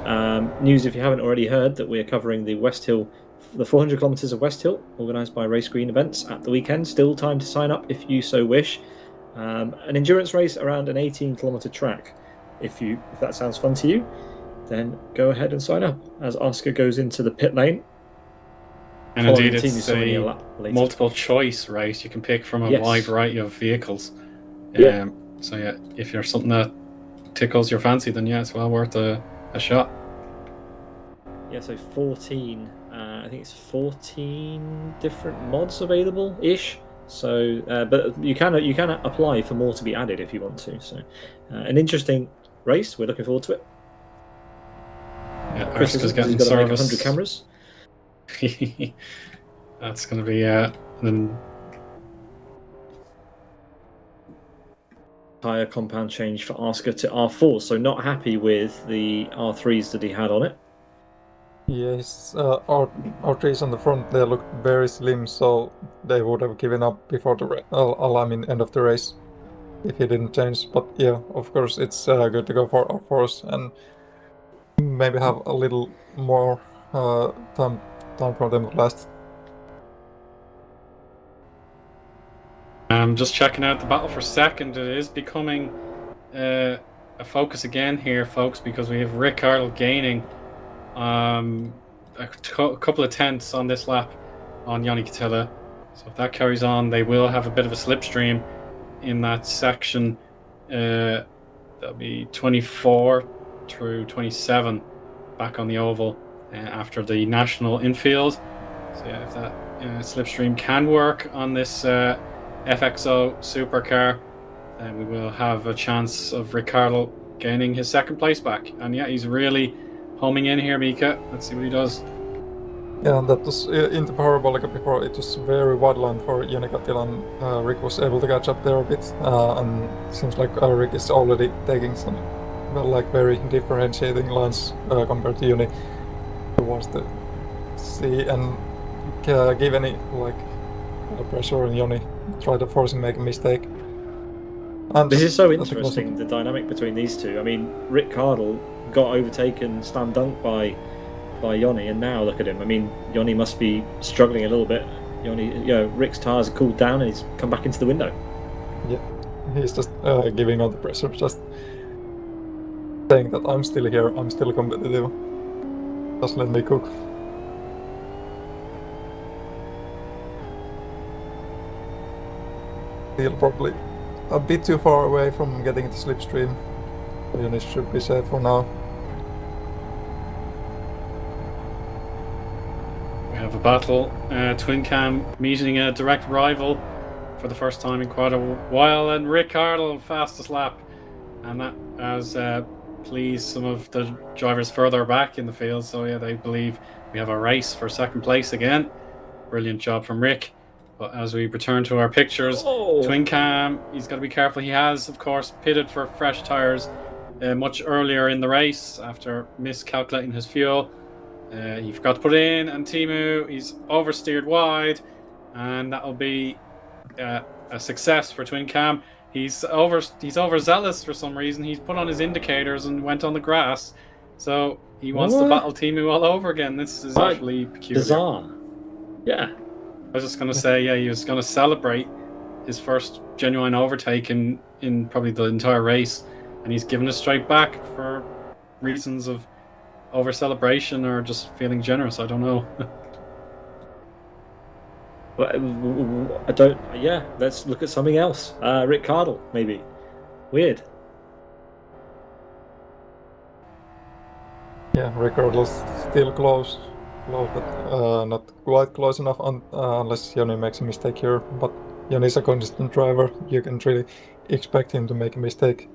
Speaker 1: News, if you haven't already heard, that we're covering the West Hill, the 400 kilometres of West Hill, organised by Race Green Events at the weekend. Still time to sign up if you so wish. An endurance race around an 18-kilometre track. If that sounds fun to you, then go ahead and sign up as Arska goes into the pit lane.
Speaker 2: And indeed, it's a multiple choice race. You can pick from a wide variety of vehicles.
Speaker 1: Yeah.
Speaker 2: So yeah, if you're something that tickles your fancy, then yeah, it's well worth a shot.
Speaker 1: Yeah, so 14. I think it's 14 different mods available-ish. So, but you can apply for more to be added if you want to. So, an interesting race. We're looking forward to it.
Speaker 2: Yeah,
Speaker 1: Chris is getting service. 100 cameras.
Speaker 2: That's going to be an
Speaker 1: tire compound change for Arska to R4. So not happy with the R3s that he had on it.
Speaker 3: Yes, R3s on the front, they look very slim, so they would have given up before the end of the race if he didn't change. But yeah, of course, it's good to go for R4s and maybe have a little more time for them to last.
Speaker 2: I'm just checking out the battle for second. It is becoming a focus again here, folks, because we have Rick Cardle gaining a couple of tenths on this lap on Joni Katila. So if that carries on, they will have a bit of a slipstream in that section. That'll be 24 through 27 back on the oval after the national infield. So yeah, if that slipstream can work on this FXO supercar, then we will have a chance of Rick Cardle gaining his second place back. And yeah, he's really homing in here, Miika. Let's see what he does.
Speaker 3: Yeah, that was in the parabolic before. It was very wide line for Joni Katila, and Rick was able to catch up there a bit. And seems like Rick is already taking some very differentiating lines compared to Joni. He wants to see and give any pressure on Joni, try to force him to make a mistake. And
Speaker 1: this is so interesting, the dynamic between these two. I mean, Rick Cardle got overtaken, slam dunk by Joni, and now look at him. I mean, Joni must be struggling a little bit. Rick's tires have cooled down and he's come back into the window.
Speaker 3: Yeah, he's just giving all the pressure, just saying that I'm still here, I'm still competitive. Just let me cook. Still probably a bit too far away from getting the slipstream. Joni should be safe for now.
Speaker 2: We have a battle. Twin Cam meeting a direct rival for the first time in quite a while, and Rick Cardle fastest lap, and that has pleased some of the drivers further back in the field. So yeah, they believe we have a race for second place again. Brilliant job from Rick. But as we return to our pictures, Twin Cam, he's got to be careful. He has, of course, pitted for fresh tyres much earlier in the race after miscalculating his fuel. He forgot to put it in, and Teemu, he's oversteered wide, and that'll be a success for Twin Cam. he's overzealous for some reason. He's put on his indicators and went on the grass. So he wants to battle Timu all over again. This is actually peculiar.
Speaker 1: Bizarre. Yeah.
Speaker 2: I was just going to say, he was going to celebrate his first genuine overtake in probably the entire race, and he's given it straight back for reasons of over celebration or just feeling generous. I don't know.
Speaker 1: But I don't. Yeah, let's look at something else. Rick Cardle, maybe. Weird.
Speaker 3: Yeah, regardless, still close, but not quite close enough unless Joni makes a mistake here. But Joni's a consistent driver. You can really expect him to make a mistake.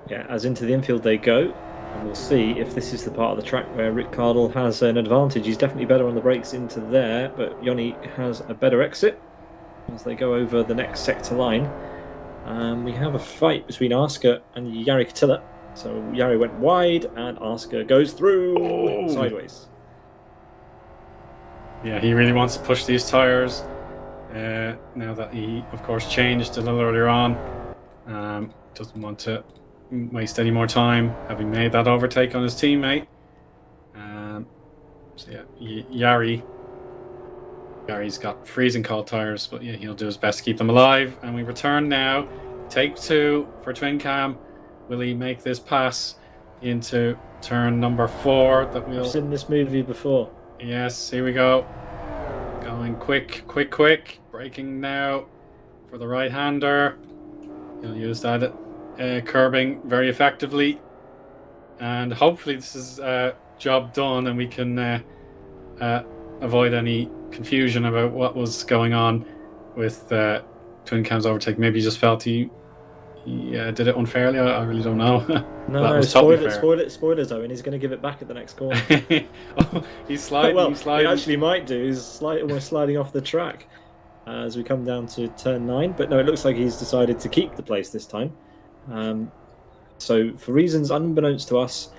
Speaker 1: Yeah, as into the infield they go, and we'll see if this is the part of the track where Rick Cardle has an advantage. He's definitely better on the brakes into there, but Joni has a better exit as they go over the next sector line. We have a fight between Asker and Jari Katila. So Jari went wide and Asker goes through sideways.
Speaker 2: Yeah, he really wants to push these tyres. Now that he, of course, changed a little earlier on. Doesn't want to waste any more time, having made that overtake on his teammate. So yeah, Yari's got freezing cold tyres, but yeah, he'll do his best to keep them alive. And we return now. Take 2 for Twin Cam. Will he make this pass into turn number 4? That we'll...
Speaker 1: I've seen this movie before.
Speaker 2: Yes, here we go. Going quick. Braking now for the right-hander. He'll use that curbing very effectively. And hopefully this is job done and we can avoid any confusion about what was going on with Twin Cam's overtake. Maybe he just felt he did it unfairly. I really don't know.
Speaker 1: No, spoilers, Owen. He's going to give it back at the next corner.
Speaker 2: He's sliding.
Speaker 1: Well,
Speaker 2: he's sliding.
Speaker 1: He actually might do. He's almost sliding off the track as we come down to turn 9. But no, it looks like he's decided to keep the place this time. So for reasons unbeknownst to us,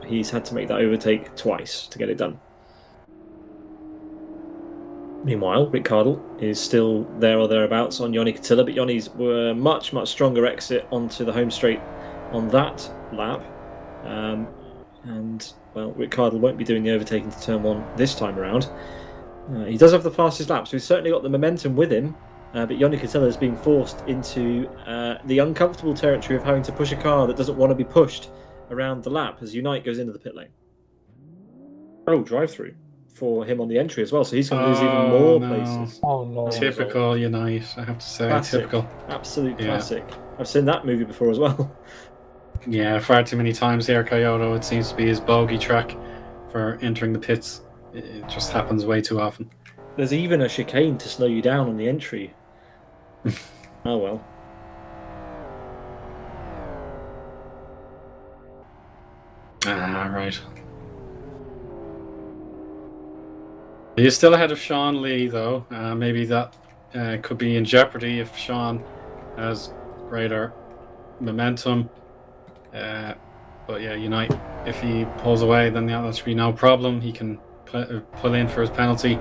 Speaker 1: he's had to make that overtake twice to get it done. Meanwhile, Rick Cardle is still there or thereabouts on Joni Katila, but Joni's were a much stronger exit onto the home straight on that lap. And, well, Rick Cardle won't be doing the overtaking to turn 1 this time around. He does have the fastest lap, so he's certainly got the momentum with him, but Joni Katila is being forced into the uncomfortable territory of having to push a car that doesn't want to be pushed around the lap as Unite goes into the pit lane. Drive-through for him on the entry as well, so he's going to lose even more places.
Speaker 3: Oh no!
Speaker 2: Typical Unite, I have to say.
Speaker 1: Classic.
Speaker 2: Typical,
Speaker 1: absolute classic. I've seen that movie before as well.
Speaker 2: Yeah, far too many times here, Kyoto. It seems to be his bogey track for entering the pits. It just happens way too often.
Speaker 1: There's even a chicane to slow you down on the entry. Oh well.
Speaker 2: Right. He's still ahead of Sean Lee, though. Maybe that could be in jeopardy if Sean has greater momentum. But yeah, Unite, if he pulls away, then that should be no problem. He can pull in for his penalty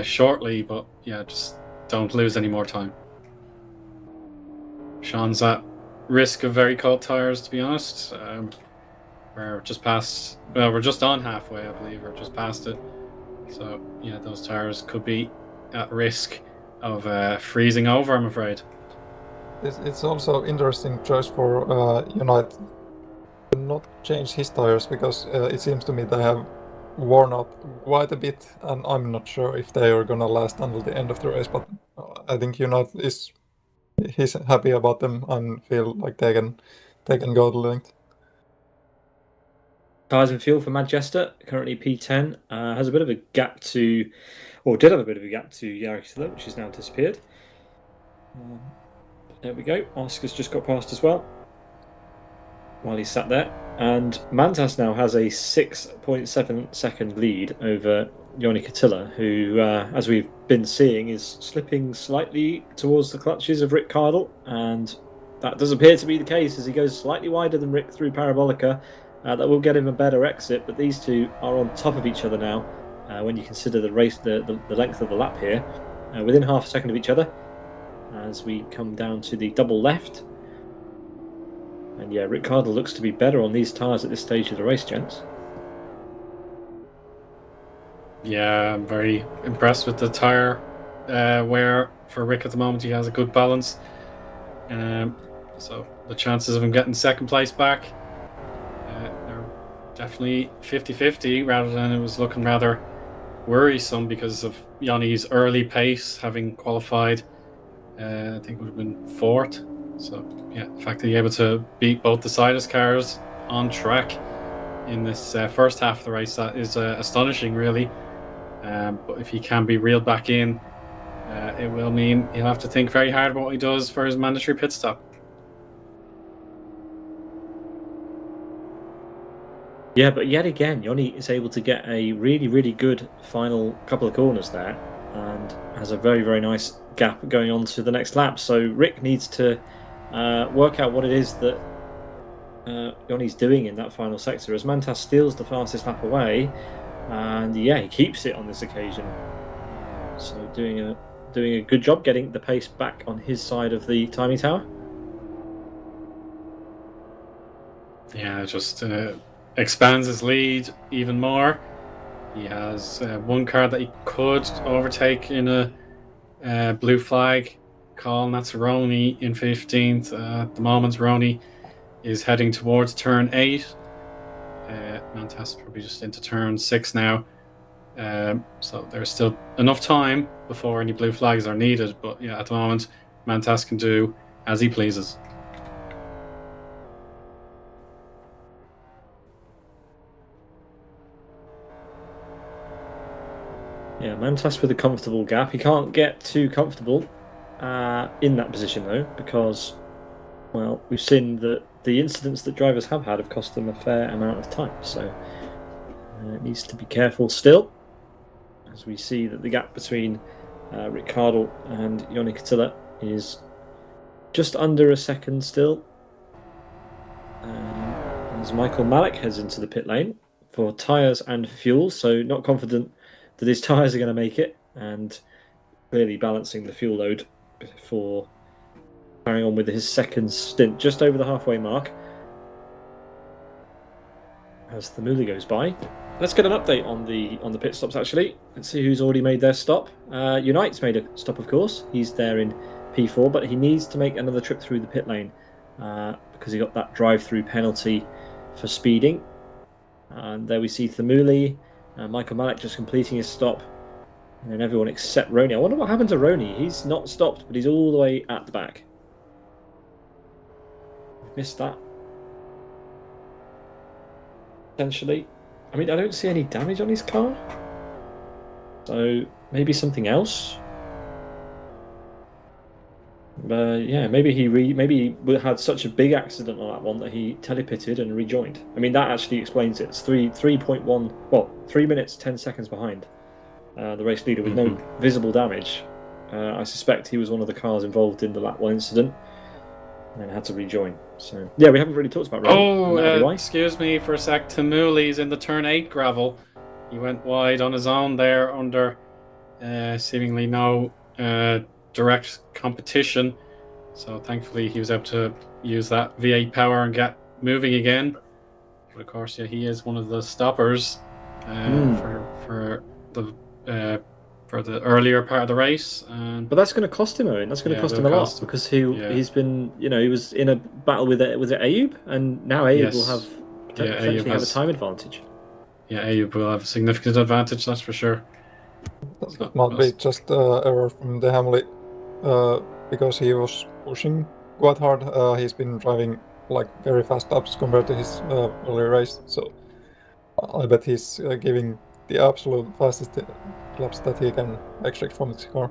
Speaker 2: shortly, but yeah, just don't lose any more time. Sean's at risk of very cold tyres, to be honest. We're just past, well, we're just on halfway, I believe, or just past it. So, yeah, those tyres could be at risk of freezing over, I'm afraid.
Speaker 3: It's also interesting choice for Unite to not change his tyres, because it seems to me they have worn out quite a bit, and I'm not sure if they are gonna last until the end of the race, but I think Unite he's happy about them and feel like they can go the length.
Speaker 1: Tyres and fuel for Manchester, currently P10, has a bit of a gap to, or did have a bit of a gap to Jari Katila, which has now disappeared. There we go. Oscar's just got past as well while he's sat there. And Mantas now has a 6.7 second lead over Joni Katila, who, as we've been seeing, is slipping slightly towards the clutches of Rick Cardle. And that does appear to be the case as he goes slightly wider than Rick through Parabolica. That will get him a better exit, but these two are on top of each other now when you consider the race, the length of the lap here, within half a second of each other, as we come down to the double left. And yeah, Ricciardo looks to be better on these tyres at this stage of the race, gents.
Speaker 2: Yeah, I'm very impressed with the tyre wear for Rick at the moment. He has a good balance. So the chances of him getting second place back are definitely 50-50, rather than it was looking rather worrisome because of Yanni's early pace, having qualified, I think it would have been fourth. So yeah, the fact that he's able to beat both the Sidus cars on track in this first half of the race, that is astonishing, really. But if he can be reeled back in, it will mean he'll have to think very hard about what he does for his mandatory pit stop.
Speaker 1: Yeah, but yet again, Yoni is able to get a really, really good final couple of corners there, and has a very, very nice gap going on to the next lap. So Rick needs to work out what it is that Yoni's doing in that final sector, as Mantas steals the fastest lap away, and yeah, he keeps it on this occasion. So doing a good job getting the pace back on his side of the timing tower.
Speaker 2: Yeah, just expands his lead even more. He has one car that he could overtake in a blue flag call, and that's Rony in 15th. At the moment, Rony is heading towards turn 8. Mantas probably just into turn 6 now. So there's still enough time before any blue flags are needed. But yeah, at the moment, Mantas can do as he pleases.
Speaker 1: Yeah, Mantas with a comfortable gap. He can't get too comfortable in that position, though, because, well, we've seen that the incidents that drivers have had have cost them a fair amount of time. So it needs to be careful still, as we see that the gap between Ricciardo and Yoni Katila is just under a second still. As Michael Malik heads into the pit lane for tyres and fuel, so not confident that his tyres are going to make it, and clearly balancing the fuel load before carrying on with his second stint just over the halfway mark as the Muli goes by. Let's get an update on the pit stops, actually. Let's see who's already made their stop. Unite's made a stop, of course. He's there in P4, but he needs to make another trip through the pit lane because he got that drive-through penalty for speeding. And there we see Thamuli, Michael Malik just completing his stop, and then everyone except Rony. I wonder what happened to Rony. He's not stopped, but he's all the way at the back. Missed that. Potentially. I mean, I don't see any damage on his car, so maybe something else. Yeah, maybe he had such a big accident on that one that he telepitted and rejoined. I mean, that actually explains it. It's 3 minutes 10 seconds behind the race leader with no visible damage. I suspect he was one of the cars involved in the lap 1 incident and then had to rejoin. So yeah, we haven't really talked about Rony.
Speaker 2: Excuse me for a sec. Tamuli's in the turn 8 gravel. He went wide on his own there under seemingly no direct competition, so thankfully he was able to use that V8 power and get moving again. But of course, yeah, he is one of the stoppers for the earlier part of the race.
Speaker 1: But that's going to cost him, Eoin. That's going to cost him a lot because he's been, he was in a battle with Ayub, and now Ayub will have potentially have a time advantage.
Speaker 2: Yeah, Ayub will have a significant advantage, that's for sure.
Speaker 3: That might be just error from the Hamlet, because he was pushing quite hard. He's been driving like very fast laps compared to his earlier race, so I bet he's giving the absolute fastest laps that he can extract from his car.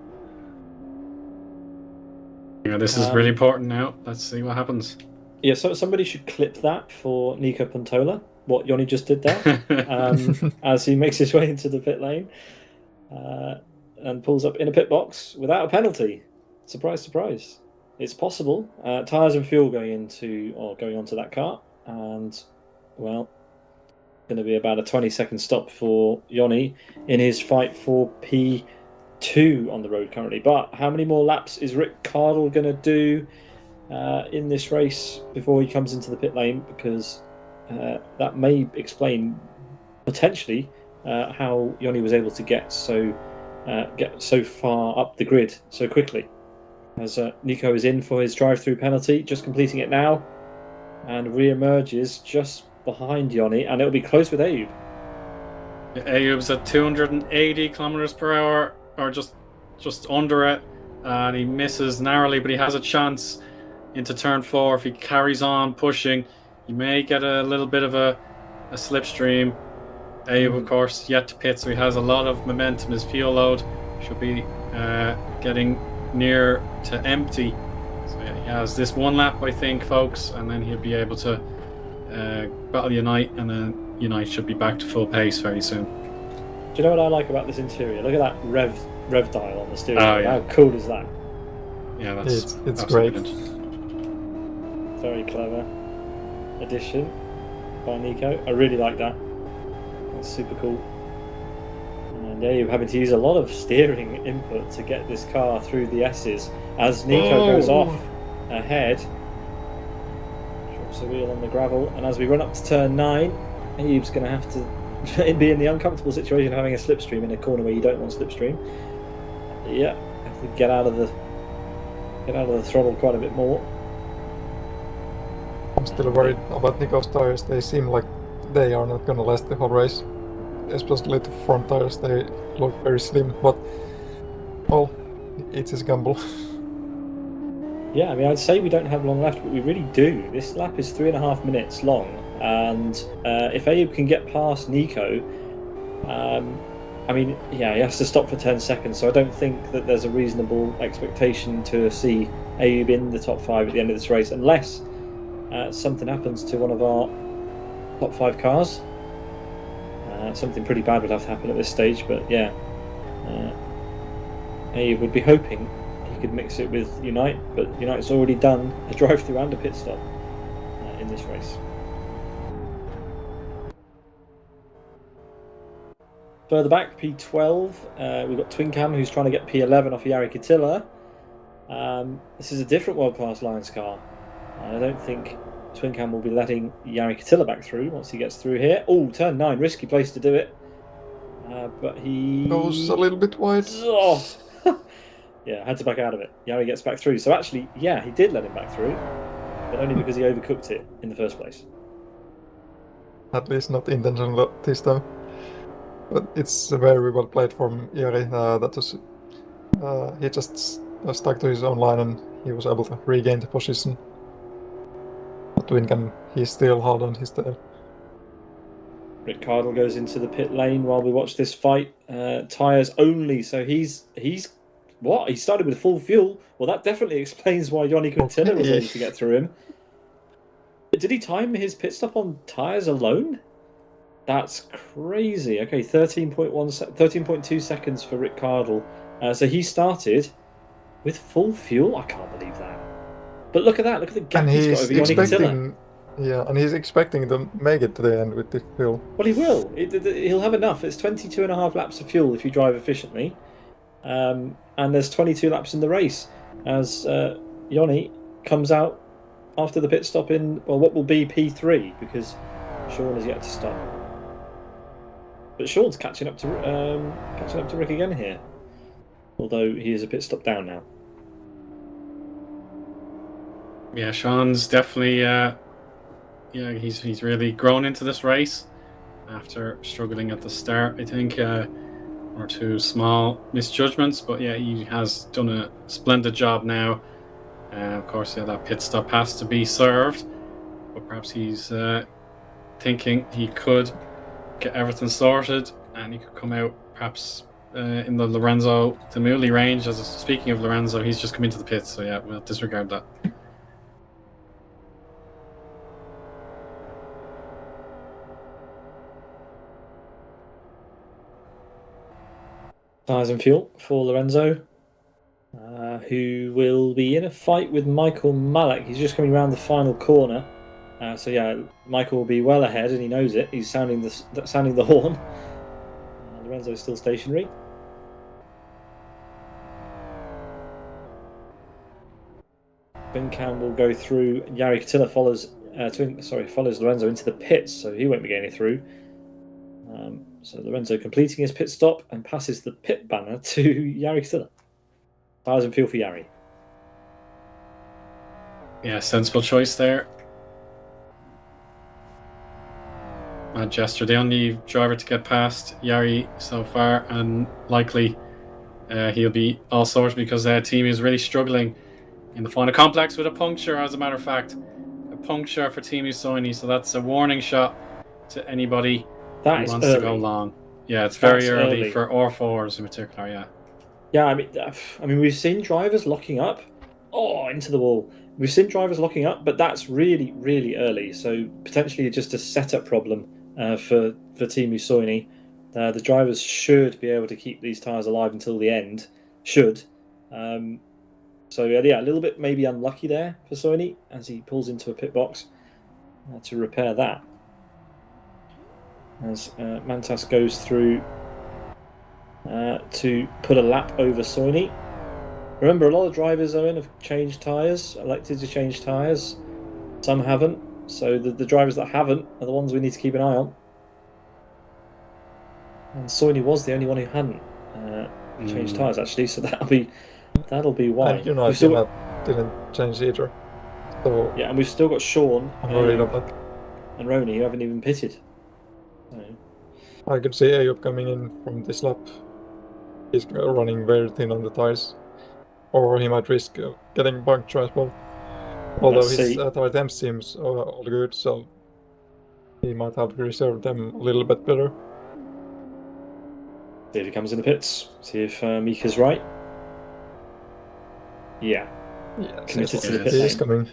Speaker 2: Yeah, this is really important now. Let's see what happens.
Speaker 1: Yeah, so somebody should clip that for Nico Pantola, what Yoni just did there, as he makes his way into the pit lane. And pulls up in a pit box without a penalty. Surprise, surprise. It's possible. Tyres and fuel going onto that car, and well, Going to be about a 20-second stop for Ioni in his fight for P2 on the road currently. But how many more laps is Rick Cardle going to do in this race before he comes into the pit lane? Because that may explain potentially how Ioni was able to get so far up the grid so quickly. As Nico is in for his drive-through penalty, just completing it now, and re-emerges just behind Ioni, and it'll be close with Ayoub.
Speaker 2: Ayoub's at 280 kilometers per hour, or just under it, and he misses narrowly, but he has a chance into turn 4. If he carries on pushing, he may get a little bit of a slipstream. Ayoub, of course, yet to pit, so he has a lot of momentum. His fuel load should be getting near to empty. So yeah, he has this one lap, I think, folks, and then he'll be able to battle Unite, and then Unite should be back to full pace very soon.
Speaker 1: Do you know what I like about this interior? Look at that rev dial on the steering wheel.
Speaker 2: Yeah.
Speaker 1: How cool is that?
Speaker 2: Yeah, that's
Speaker 3: it's great.
Speaker 1: Very clever addition by Nico. I really like that. That's super cool. And yeah, you're having to use a lot of steering input to get this car through the S's as Nico goes off ahead. Drops the wheel on the gravel, and as we run up to turn 9, Ayoub's going to have to be in the uncomfortable situation of having a slipstream in a corner where you don't want slipstream. Yeah, have to get out of the throttle quite a bit more.
Speaker 3: I'm still worried about Nico's tires. They seem like they are not going to last the whole race. Especially the front tires, they look very slim, but well, it's his gamble.
Speaker 1: Yeah, I mean, I'd say we don't have long left, but we really do. This lap is 3.5 minutes long, and if Ayoub can get past Nico, I mean, yeah, he has to stop for 10 seconds, so I don't think that there's a reasonable expectation to see Ayoub in the top 5 at the end of this race, unless something happens to one of our top 5 cars. Something pretty bad would have to happen at this stage, but yeah, Ayoub would be hoping he could mix it with Unite, but Unite's already done a drive-through and a pit stop in this race. Further back, P12, we've got Twincam, who's trying to get P11 off Jari Kitila. This is a different world-class Lions car. I don't think Twincam will be letting Jari Kitila back through once he gets through here. Oh, turn 9, risky place to do it. But he
Speaker 3: goes a little bit wide.
Speaker 1: Oh. Yeah, had to back out of it. Jari gets back through. So actually, yeah, he did let him back through, but only because he overcooked it in the first place.
Speaker 3: At least not intentional this time. But it's very well played from Jari. That was he just stuck to his own line and he was able to regain the position. But Twincam, he's still hard on his tail.
Speaker 1: Rick Cardle goes into the pit lane while we watch this fight. Tyres only, so he's what? He started with full fuel. Well, that definitely explains why Joni Quintilla was able to get through him. Did he time his pit stop on tyres alone? That's crazy. Okay, 13.2 seconds for Rick Cardle. So he started with full fuel. I can't believe that. But look at that. Look at the gap he's got over Joni Quintilla.
Speaker 3: Yeah, and he's expecting to make it to the end with the fuel.
Speaker 1: Well, he will. He'll have enough. It's 22.5 laps of fuel if you drive efficiently. And there's 22 laps in the race as Joni comes out after the pit stop in, well, what will be P3, because Sean is yet to stop. But Sean's catching up to Rick again here, although he is a pit stop down now.
Speaker 2: Yeah, Sean's definitely he's really grown into this race after struggling at the start. I think one or two small misjudgments, but yeah, he has done a splendid job now. Of course, yeah, that pit stop has to be served, but perhaps he's thinking he could get everything sorted and he could come out perhaps in the Lorenzo Demuli range. Speaking of Lorenzo, he's just come into the pits, so yeah, we'll disregard that.
Speaker 1: Tyres and fuel for Lorenzo, who will be in a fight with Michael Malek. He's just coming around the final corner. So yeah, Michael will be well ahead, and he knows it. He's sounding the horn. Lorenzo's still stationary. Twin-Cam will go through. Jari Katila follows Lorenzo into the pits, so he won't be getting through. So Lorenzo completing his pit stop and passes the pit banner to Jari Katila. Tires and fuel for Jari.
Speaker 2: Yeah, sensible choice there. Mad gesture. The only driver to get past Jari so far, and likely he'll be all sorted because their team is really struggling in the final complex with a puncture, as a matter of fact. A puncture for Team Eoin, so that's a warning shot to anybody who wants to go long. Yeah, it's very early for R4s in particular, yeah.
Speaker 1: Yeah, I mean, we've seen drivers locking up. Oh, into the wall. We've seen drivers locking up, but that's really, really early. So potentially just a setup problem for Team Eoin. The drivers should be able to keep these tyres alive until the end. Should. So yeah, a little bit maybe unlucky there for Eoin as he pulls into a pit box to repair that. As Mantas goes through to put a lap over Eoin. Remember, a lot of drivers, Owen, have changed tyres, elected to change tyres. Some haven't. So the drivers that haven't are the ones we need to keep an eye on. And Eoin was the only one who hadn't changed tyres, actually. So that'll be why.
Speaker 3: And didn't change either. So
Speaker 1: yeah, and we've still got Sean
Speaker 3: I'm worried about that.
Speaker 1: And Rony, who haven't even pitted. So.
Speaker 3: I could see Eoin coming in from this lap. He's running very thin on the tyres. Or he might risk getting puncture as well. Although his tire temp seems all good, so he might have to reserve them a little bit better.
Speaker 1: See if he comes in the pits. See if Miika's right. Yeah. Committed to the pit lane.
Speaker 3: He's coming.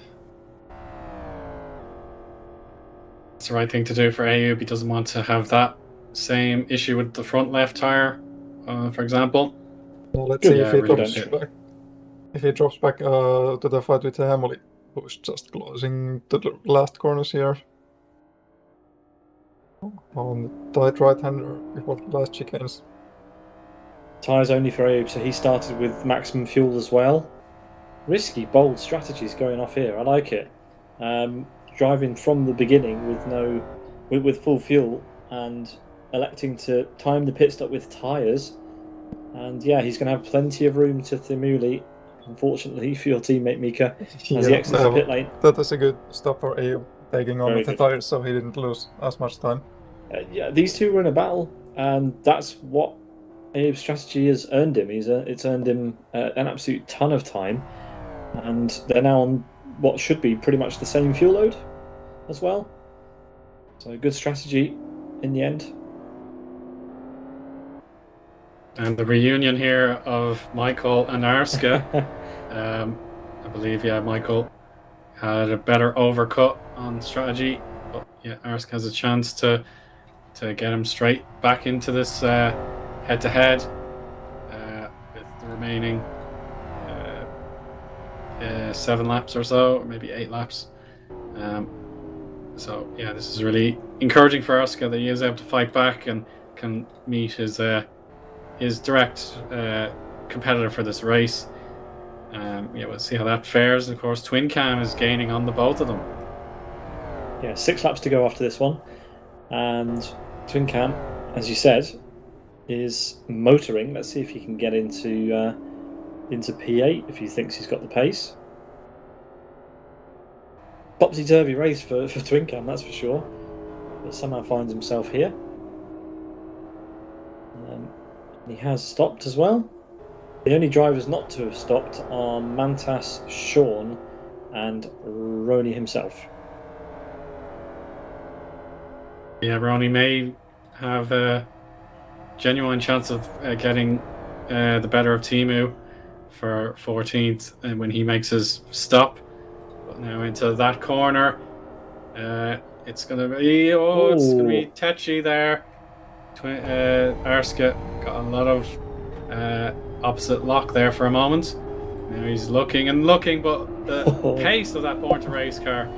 Speaker 2: It's the right thing to do for Eoin. He doesn't want to have that same issue with the front left tire, for example.
Speaker 3: Well, let's see if he drops back. If he drops back to the fight with Emily, who's just closing the last corners here. On the tight right-hander before the last chicanes.
Speaker 1: Tyres only for Eoin, so he started with maximum fuel as well. Risky, bold strategies going off here. I like it. Driving from the beginning with full fuel and electing to time the pit stop with tyres. And yeah, he's going to have plenty of room to Thimuli. Unfortunately for your teammate Miika, as he exits the pit lane.
Speaker 3: That was a good stop for Eoin, taking on with the tyres, so he didn't lose as much time.
Speaker 1: Yeah, these two were in a battle, and that's what Eoin's strategy has earned him. It's earned him an absolute ton of time, and they're now on what should be pretty much the same fuel load as well. So good strategy in the end.
Speaker 2: And the reunion here of Michael and Arska. I believe, Michael had a better overcut on strategy, but yeah, Arska has a chance to get him straight back into this head-to-head with the remaining 7 laps or so, or maybe 8 laps. So yeah, this is really encouraging for Arska that he is able to fight back and can meet his direct competitor for this race. We'll see how that fares. Of course, Twin-Cam is gaining on the both of them.
Speaker 1: Yeah, 6 laps to go after this one, and Twin-Cam, as you said, is motoring. Let's see if he can get into P8 if he thinks he's got the pace. Topsy-turvy race for Twin-Cam, that's for sure, but somehow finds himself here. He has stopped as well. The only drivers not to have stopped are Mantas, Sean, and Rony himself.
Speaker 2: Yeah, Rony may have a genuine chance of getting the better of Teemu for 14th and when he makes his stop. But now into that corner, it's going to be touchy there. Arska got a lot of opposite lock there for a moment. Now he's looking, but the pace of that Born to Race car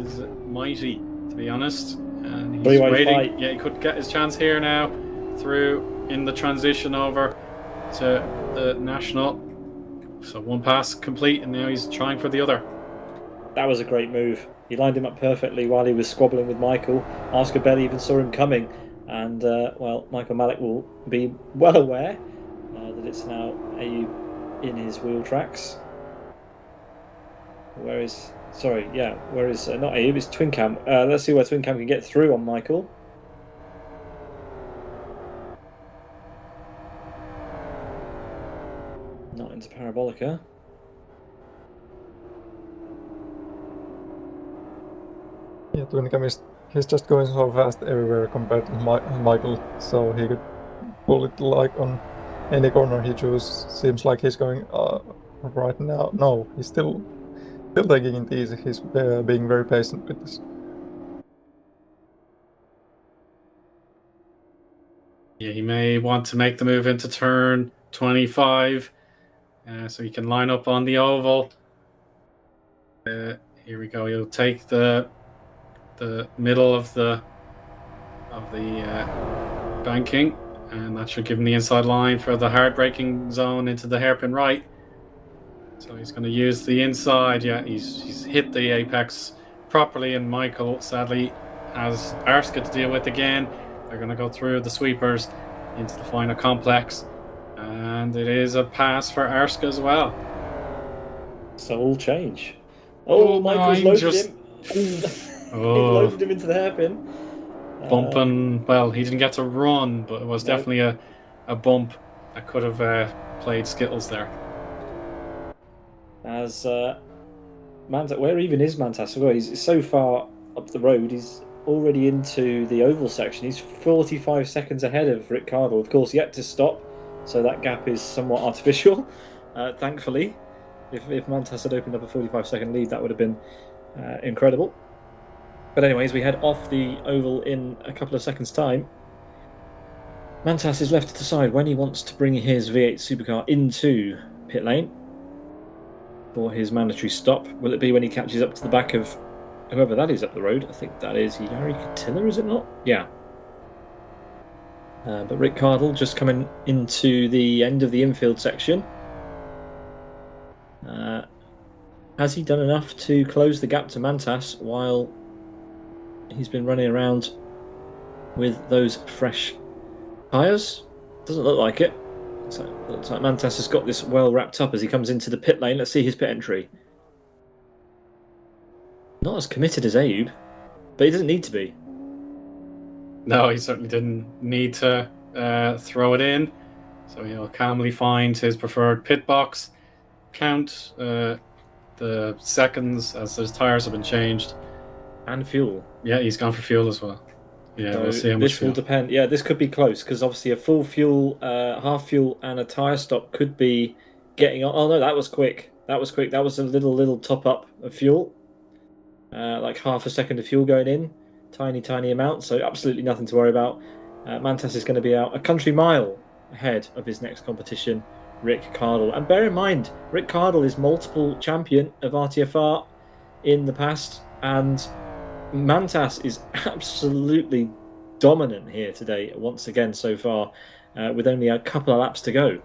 Speaker 2: is mighty, to be honest. And he's
Speaker 1: Three-way
Speaker 2: waiting.
Speaker 1: fight.
Speaker 2: Yeah, he could get his chance here now through in the transition over to the national. So one pass complete, and now he's trying for the other.
Speaker 1: That was a great move. He lined him up perfectly while he was squabbling with Michael. Oscar barely even saw him coming. And, well, Michael Malik will be well aware that it's now Ayub in his wheel tracks. Where is... Sorry, yeah, where is... not Ayub, it's Twin Cam. Let's see where Twin Cam can get through on Michael. Not into Parabolica.
Speaker 3: Yeah, Twincam he's just going so fast everywhere compared to Michael, so he could pull it like on any corner he chooses. Seems like he's going right now. No, he's still taking it easy. He's being very patient with this.
Speaker 2: Yeah, he may want to make the move into turn 25, so he can line up on the oval. Here we go. He'll take the middle of the banking, and that should give him the inside line for the hard braking zone into the hairpin right. So he's going to use the inside. Yeah, he's hit the apex properly, and Michael sadly has Arska to deal with again. They're going to go through the sweepers into the final complex, and it is a pass for Arska as well.
Speaker 1: So all change. Oh, Michael's loaded him. He loaded him into the hairpin.
Speaker 2: Bumping. Well, he didn't get to run, but it was definitely a bump that could have played Skittles there.
Speaker 1: As Mantas, where even is Mantas? Well, he's so far up the road. He's already into the oval section. He's 45 seconds ahead of Rick Cardle. Of course, yet to stop, so that gap is somewhat artificial. Thankfully, if Mantas had opened up a 45-second lead, that would have been incredible. But anyways, we head off the oval in a couple of seconds' time. Mantas is left to decide when he wants to bring his V8 supercar into pit lane for his mandatory stop. Will it be when he catches up to the back of whoever that is up the road? I think that is Yari Katilla, is it not? Yeah. But Rick Cardle just coming into the end of the infield section. Has he done enough to close the gap to Mantas while he's been running around with those fresh tyres? Doesn't look like it. Looks like Mantas has got this well wrapped up as he comes into the pit lane. Let's see his pit entry. Not as committed as Ayub, but he doesn't need to be.
Speaker 2: No, he certainly didn't need to throw it in. So he'll calmly find his preferred pit box, count the seconds as those tyres have been changed.
Speaker 1: And fuel.
Speaker 2: Yeah, he's gone for fuel as well. Yeah,
Speaker 1: so
Speaker 2: we'll see how much
Speaker 1: this will depend. Yeah, this could be close because obviously a full fuel, half fuel, and a tyre stop could be getting on. Oh no, that was quick. That was quick. That was a little top up of fuel, like half a second of fuel going in, tiny amount. So absolutely nothing to worry about. Mantas is going to be out a country mile ahead of his next competition, Rick Cardle. And bear in mind, Rick Cardle is multiple champion of RTFR in the past, and Mantas is absolutely dominant here today, once again so far, with only a couple of laps to go.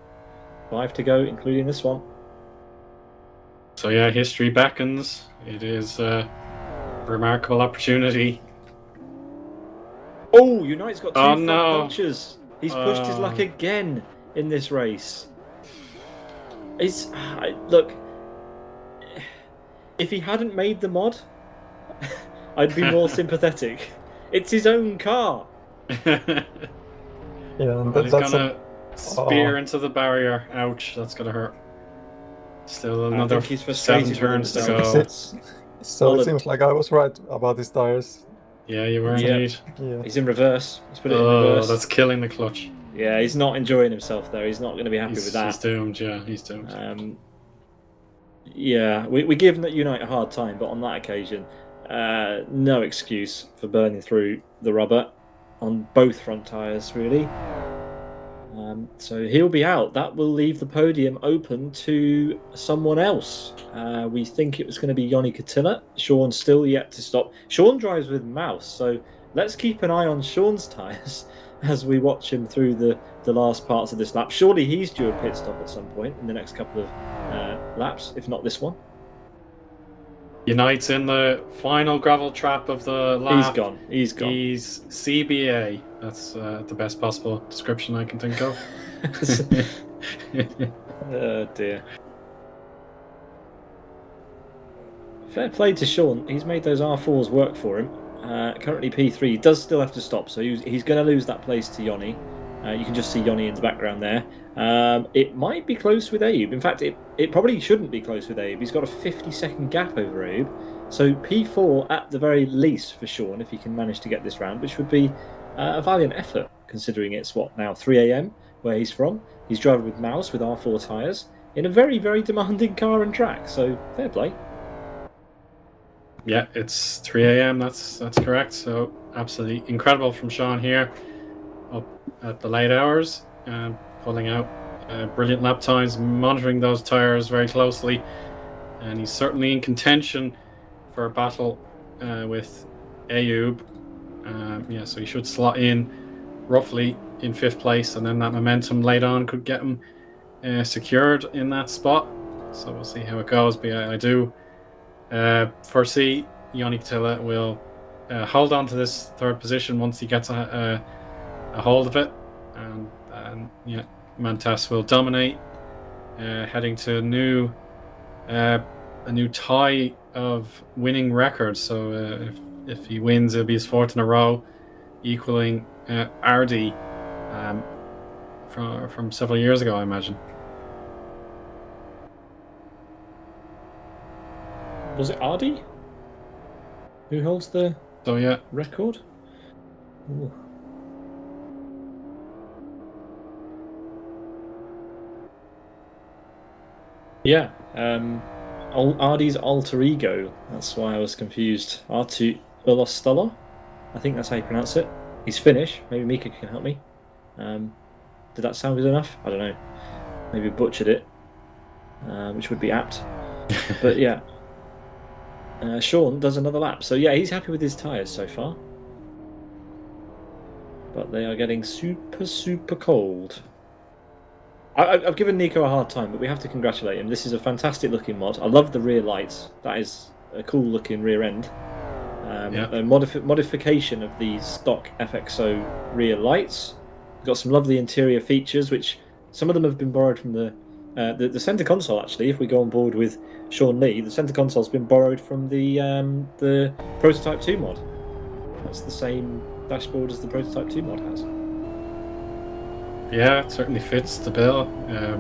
Speaker 1: 5 to go, including this one.
Speaker 2: So yeah, history beckons. It is a remarkable opportunity.
Speaker 1: Oh, Unite's got two front
Speaker 2: no.
Speaker 1: punches. He's pushed his luck again in this race. Look, if he hadn't made the mod, I'd be more sympathetic. It's his own car.
Speaker 3: Yeah, and
Speaker 2: he's gonna spear into the barrier. Ouch, that's gonna hurt. Still another 7 turns to go.
Speaker 3: So it seems like I was right about his tires.
Speaker 2: Yeah, you were indeed.
Speaker 3: Yeah.
Speaker 1: He's in reverse. He's put it in reverse.
Speaker 2: That's killing the clutch.
Speaker 1: Yeah, he's not enjoying himself there. He's not going to be happy with that.
Speaker 2: He's doomed, yeah, he's doomed.
Speaker 1: Yeah, we give Unite a hard time, but on that occasion, no excuse for burning through the rubber on both front tyres, really. So he'll be out. That will leave the podium open to someone else. We think it was going to be Joni Katila. Sean still yet to stop. Sean drives with Mouse, so let's keep an eye on Sean's tyres as we watch him through the last parts of this lap. Surely he's due a pit stop at some point in the next couple of laps, if not this one.
Speaker 2: Unite's in the final gravel trap of the lap.
Speaker 1: He's gone. He's
Speaker 2: CBA. That's the best possible description I can think of.
Speaker 1: Oh dear. Fair play to Sean. He's made those R4s work for him. Currently P3. He does still have to stop, so he's going to lose that place to Joni. You can just see Joni in the background there. It might be close with Abe. In fact, it probably shouldn't be close with Abe. He's got a 50-second gap over Abe. So P4 at the very least for Sean, if he can manage to get this round, which would be a valiant effort, considering it's, now, 3 a.m. where he's from. He's driving with Mouse with R4 tyres in a very, very demanding car and track. So fair play.
Speaker 2: Yeah, it's 3 a.m. That's correct. So absolutely incredible from Sean here, up at the late hours, pulling out brilliant lap times, monitoring those tires very closely, and he's certainly in contention for a battle with Ayub. So he should slot in roughly in 5th place, and then that momentum late on could get him secured in that spot. So we'll see how it goes. But I do foresee Joni Katila will hold on to this 3rd position once he gets a hold of it, and Mantas will dominate, heading to a new tie of winning records. So if he wins, it'll be his 4th in a row, equaling Ardi from several years ago, I imagine.
Speaker 1: Was it Ardi who holds the record? Ooh. Yeah, Ardi's alter ego. That's why I was confused. Artu Ulostolo, I think that's how you pronounce it. He's Finnish. Maybe Miika can help me. Did that sound good enough? I don't know. Maybe butchered it, which would be apt. But yeah, Sean does another lap. So yeah, he's happy with his tyres so far. But they are getting super, super cold. I've given Nico a hard time, but we have to congratulate him. This is a fantastic looking mod. I love the rear lights. That is a cool looking rear end. A modification of the stock FXO rear lights. Got some lovely interior features, which some of them have been borrowed from the center console. Actually, if we go on board with Sean Lee, the center console's been borrowed from the Prototype 2 mod. That's the same dashboard as the Prototype 2 mod has.
Speaker 2: Yeah, it certainly fits the bill.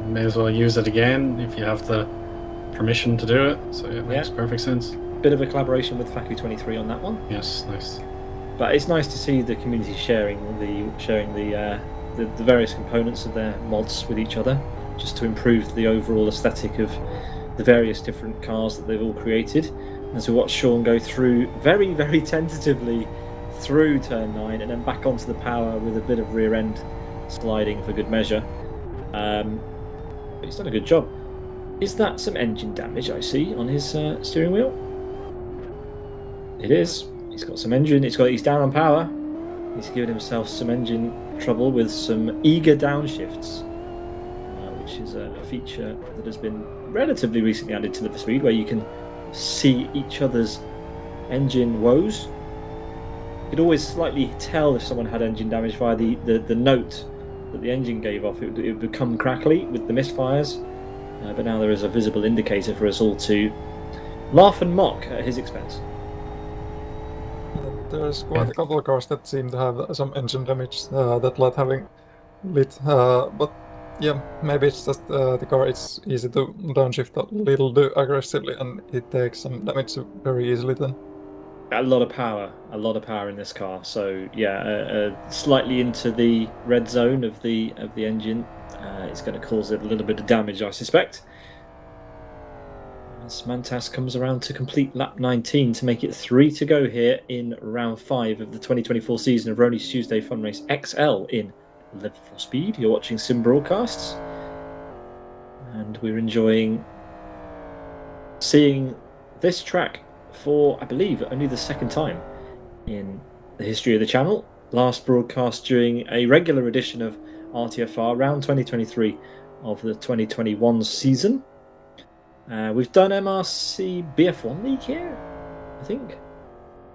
Speaker 2: May as well use it again if you have the permission to do it. So it makes perfect sense.
Speaker 1: Bit of a collaboration with Faku23 on that one.
Speaker 2: Yes, nice.
Speaker 1: But it's nice to see the community sharing the various components of their mods with each other, just to improve the overall aesthetic of the various different cars that they've all created. As we watch Sean go through very, very tentatively through turn 9 and then back onto the power with a bit of rear end sliding for good measure. He's done a good job. Is that some engine damage I see on his steering wheel? It is. He's got some engine. He's down on power. He's given himself some engine trouble with some eager downshifts, which is a feature that has been relatively recently added to the Speed, where you can see each other's engine woes. You could always slightly tell if someone had engine damage via the note that the engine gave off. It would become crackly with the misfires, but now there is a visible indicator for us all to laugh and mock at his expense.
Speaker 3: There's quite a couple of cars that seem to have some engine damage that let having lit, but yeah, maybe it's just the car. It's easy to downshift a little too aggressively, and it takes some damage very easily then.
Speaker 1: A lot of power in this car. So yeah, slightly into the red zone of the engine, it's going to cause it a little bit of damage, I suspect. As Mantas comes around to complete lap 19 to make it 3 to go here in round 5 of the 2024 season of Rony's Tuesday Fun Race XL in Live for Speed. You're watching Sim Broadcasts, and we're enjoying seeing this track for, I believe, only the second time in the history of the channel. Last broadcast during a regular edition of RTFR around 2023 of the 2021 season. We've done MRC BF1 League here, I think,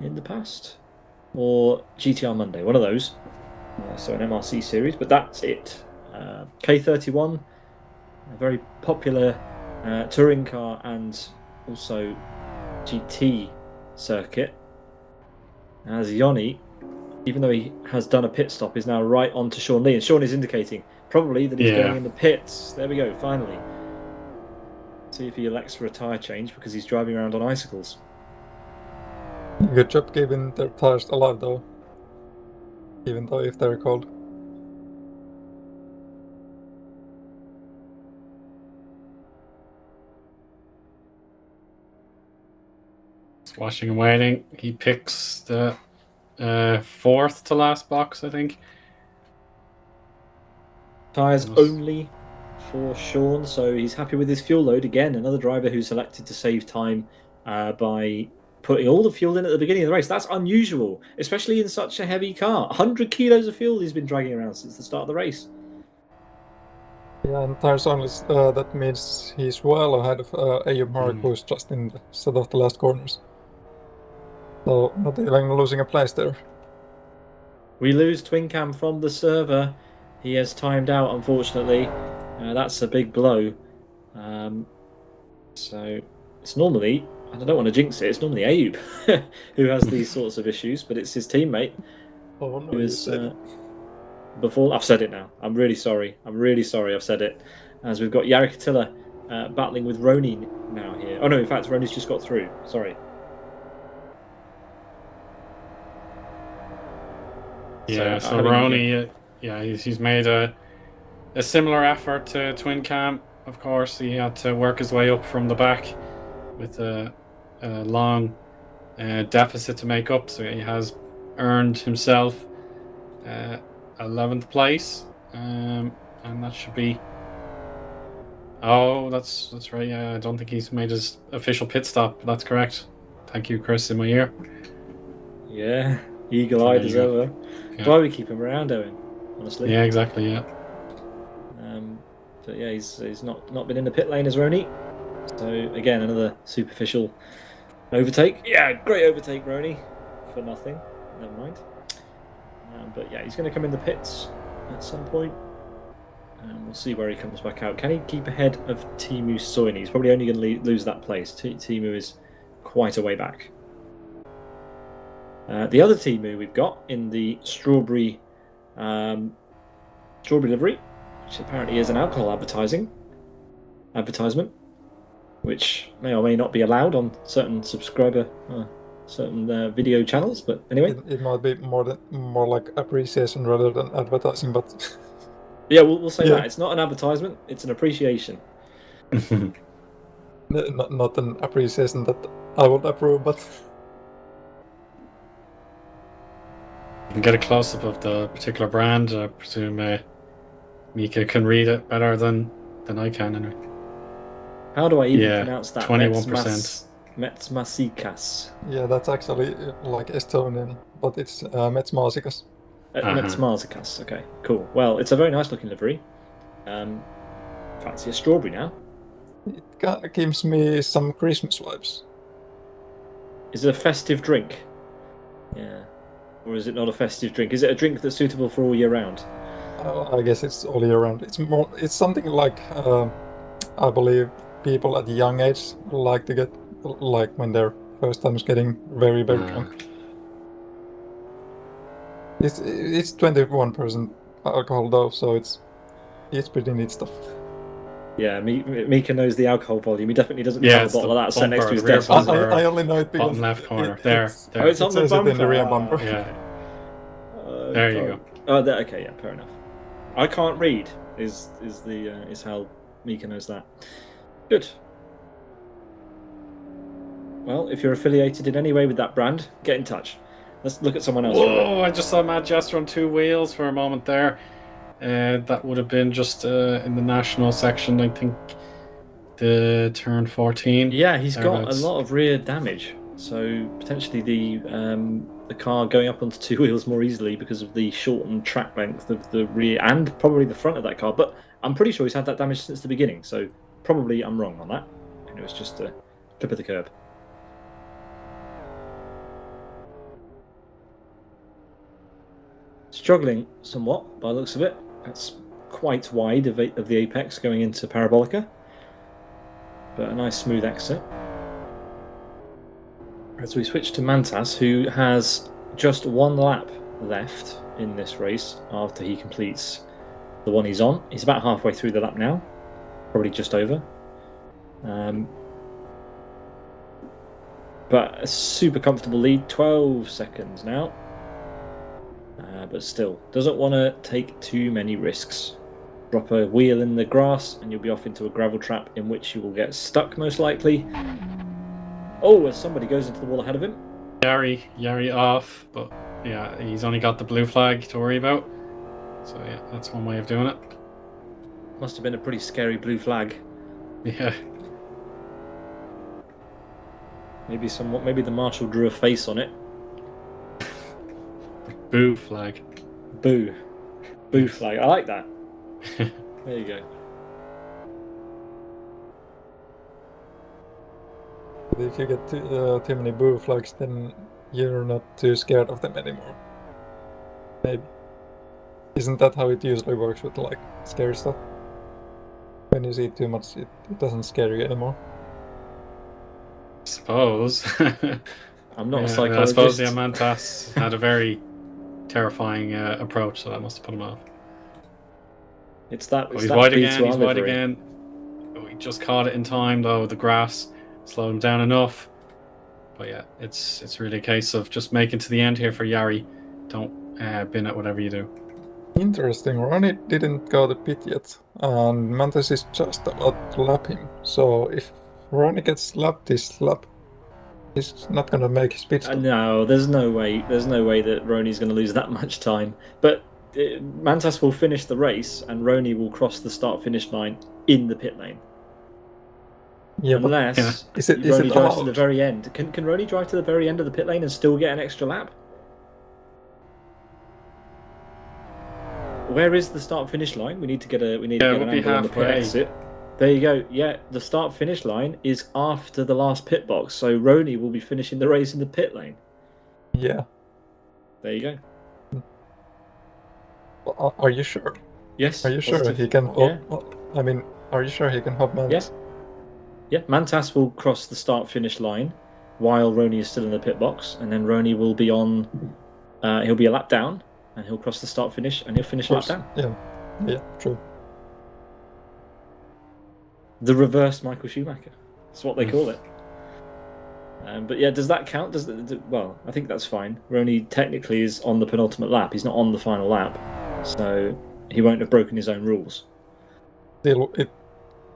Speaker 1: in the past, or GTR Monday, one of those. So an MRC series, but that's it. K31, a very popular touring car and also GT circuit. As Eoin, even though he has done a pit stop, is now right on to Sean Lee, and Sean is indicating probably that he's going in the pits. There we go, finally. See if he elects for a tyre change because he's driving around on icicles.
Speaker 3: Good job keeping their tires alive though, even though if they're cold.
Speaker 2: Washing and waiting. He picks the fourth to last box, I think.
Speaker 1: Tyres only for Sean, so he's happy with his fuel load. Again, another driver who's selected to save time by putting all the fuel in at the beginning of the race. That's unusual, especially in such a heavy car. 100 kilos of fuel he's been dragging around since the start of the race.
Speaker 3: Yeah, and tires only, that means he's well ahead of Eoin, who's just in the set of the last corners. So, not even losing a place there.
Speaker 1: We lose Twin Cam from the server. He has timed out, unfortunately. That's a big blow. So, it's normally, I don't want to jinx it, it's normally Ayub who has these sorts of issues, but it's his teammate who is... before I've said it now. I'm really sorry. I've said it. As we've got Yarrick Attila battling with Rony now here. Oh no, in fact, Rony's just got through. Sorry.
Speaker 2: Yeah, so Rony, he's made a similar effort to Twin Cam. Of course, he had to work his way up from the back with a long deficit to make up. So he has earned himself 11th place, and that should be. Oh, that's right. Yeah, I don't think he's made his official pit stop. That's correct. Thank you, Chris, in my ear.
Speaker 1: Yeah, eagle-eyed as ever.
Speaker 2: Yeah.
Speaker 1: Why we keep him around, Eoin? Honestly.
Speaker 2: Yeah, exactly. Yeah.
Speaker 1: But yeah, he's not been in the pit lane as Rony. So again, another superficial overtake. Yeah, great overtake, Rony. For nothing. Never mind. But yeah, he's going to come in the pits at some point, and we'll see where he comes back out. Can he keep ahead of Teemu Soini? He's probably only going to lose that place. Teemu is quite a way back. The other Teemu we've got in the strawberry livery, which apparently is an alcohol advertisement, which may or may not be allowed on certain video channels, but anyway,
Speaker 3: it might be more like appreciation rather than advertising, but
Speaker 1: yeah, we'll say that it's not an advertisement; it's an appreciation.
Speaker 3: not an appreciation that I would approve, but
Speaker 2: You can get a close-up of the particular brand. I presume Miika can read it better than I can. Anyway.
Speaker 1: How do I even pronounce that?
Speaker 2: 21%.
Speaker 1: Metsmasikas.
Speaker 3: Yeah, that's actually like Estonian, but it's Metsmasikas.
Speaker 1: Metsmasikas, okay, cool. Well, it's a very nice looking livery. Fancy a strawberry now.
Speaker 3: It gives me some Christmas vibes.
Speaker 1: Is it a festive drink? Yeah. Or is it not a festive drink? Is it a drink that's suitable for all year round?
Speaker 3: I guess it's all year round. It's something like I believe people at a young age like to get, like when they're first times getting very drunk. It's 21% alcohol though, so it's pretty neat stuff.
Speaker 1: Yeah, Miika knows the alcohol volume. He definitely doesn't have a bottle of that set next to his desk.
Speaker 3: I only know it because
Speaker 2: bottom left corner. There.
Speaker 1: It's on the bumper.
Speaker 3: In the rear bumper.
Speaker 2: Yeah. There you go.
Speaker 1: Oh, okay, yeah, fair enough. I can't read. Is how Miika knows that. Good. Well, if you're affiliated in any way with that brand, get in touch. Let's look at someone else.
Speaker 2: Whoa! I just saw Matt Jester on two wheels for a moment there. That would have been just in the national section, I think, the turn 14.
Speaker 1: Yeah, he's got a
Speaker 2: thereabouts.
Speaker 1: lot of rear damage, so potentially the car going up onto two wheels more easily because of the shortened track length of the rear and probably the front of that car. But I'm pretty sure he's had that damage since the beginning, so probably I'm wrong on that. And it was just a clip of the curb. Struggling somewhat by the looks of it. That's quite wide of the apex going into Parabolica, but a nice smooth exit. As we switch to Mantas, who has just one lap left in this race after he completes the one he's on. He's about halfway through the lap now, probably just over. But a super comfortable lead, 12 seconds now. But still, doesn't want to take too many risks. Drop a wheel in the grass and you'll be off into a gravel trap in which you will get stuck most likely. Oh, as somebody goes into the wall ahead of him.
Speaker 2: Yari off, but yeah, he's only got the blue flag to worry about. So yeah, that's one way of doing it.
Speaker 1: Must have been a pretty scary blue flag.
Speaker 2: Yeah.
Speaker 1: Maybe the marshal drew a face on it.
Speaker 2: Boo flag.
Speaker 1: Boo flag. I like that. There you go.
Speaker 3: If you get too many boo flags, then you're not too scared of them anymore. Maybe. Isn't that how it usually works with like scary stuff? When you see too much, it doesn't scare you anymore.
Speaker 2: Suppose.
Speaker 1: I'm not a
Speaker 2: I
Speaker 1: psychologist.
Speaker 2: suppose the Mantas had a very terrifying approach, so that must have put him off.
Speaker 1: It's that.
Speaker 2: He's wide again. Oh, he just caught it in time though. The grass slowed him down enough. But yeah, it's really a case of just making to the end here for Yari. Don't bin at whatever you do.
Speaker 3: Interesting. Rony didn't go to pit yet, and Mantas is just about to lap him. So if Rony gets lapped this lap, he's not gonna make his pit stop.
Speaker 1: No, there's no way. There's no way that Rony's going to lose that much time. But Mantas will finish the race, and Rony will cross the start-finish line in the pit lane.
Speaker 3: Yeah,
Speaker 1: unless
Speaker 3: is it
Speaker 1: Rony drives to
Speaker 3: allowed?
Speaker 1: the very end. Can Rony drive to the very end of the pit lane and still get an extra lap? Where is the start-finish line? We need to get an angle on the pit exit. There you go. Yeah, the start-finish line is after the last pit box, so Rony will be finishing the race in the pit lane.
Speaker 3: Yeah.
Speaker 1: There you
Speaker 3: go. Are you sure?
Speaker 1: Yes.
Speaker 3: Are you sure he can?
Speaker 1: Yeah.
Speaker 3: I mean, are you sure he can hop Mantas?
Speaker 1: Yeah. Mantas will cross the start-finish line while Rony is still in the pit box, and then Rony will be on. He'll be a lap down, and he'll cross the start-finish, and he'll finish a lap down.
Speaker 3: Yeah, true.
Speaker 1: The reverse Michael Schumacher. That's what they call it. But yeah, does that count? Well, I think that's fine. Rony technically is on the penultimate lap. He's not on the final lap, so he won't have broken his own rules.
Speaker 3: Still, it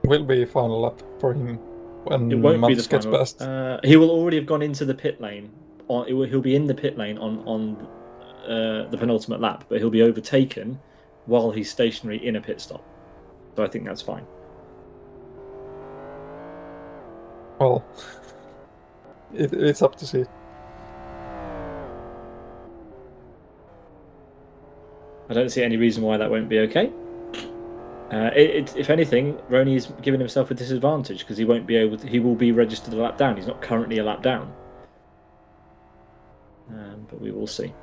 Speaker 3: will be final lap for him when
Speaker 1: it won't be the
Speaker 3: gets
Speaker 1: final.
Speaker 3: past.
Speaker 1: He will already have gone into the pit lane. He'll be in the pit lane on the penultimate lap, but he'll be overtaken while he's stationary in a pit stop. So I think that's fine.
Speaker 3: Well, it's up to see.
Speaker 1: I don't see any reason why that won't be okay. If anything, Rony's given himself a disadvantage because he won't be able to. He will be registered a lap down. He's not currently a lap down. But we will see.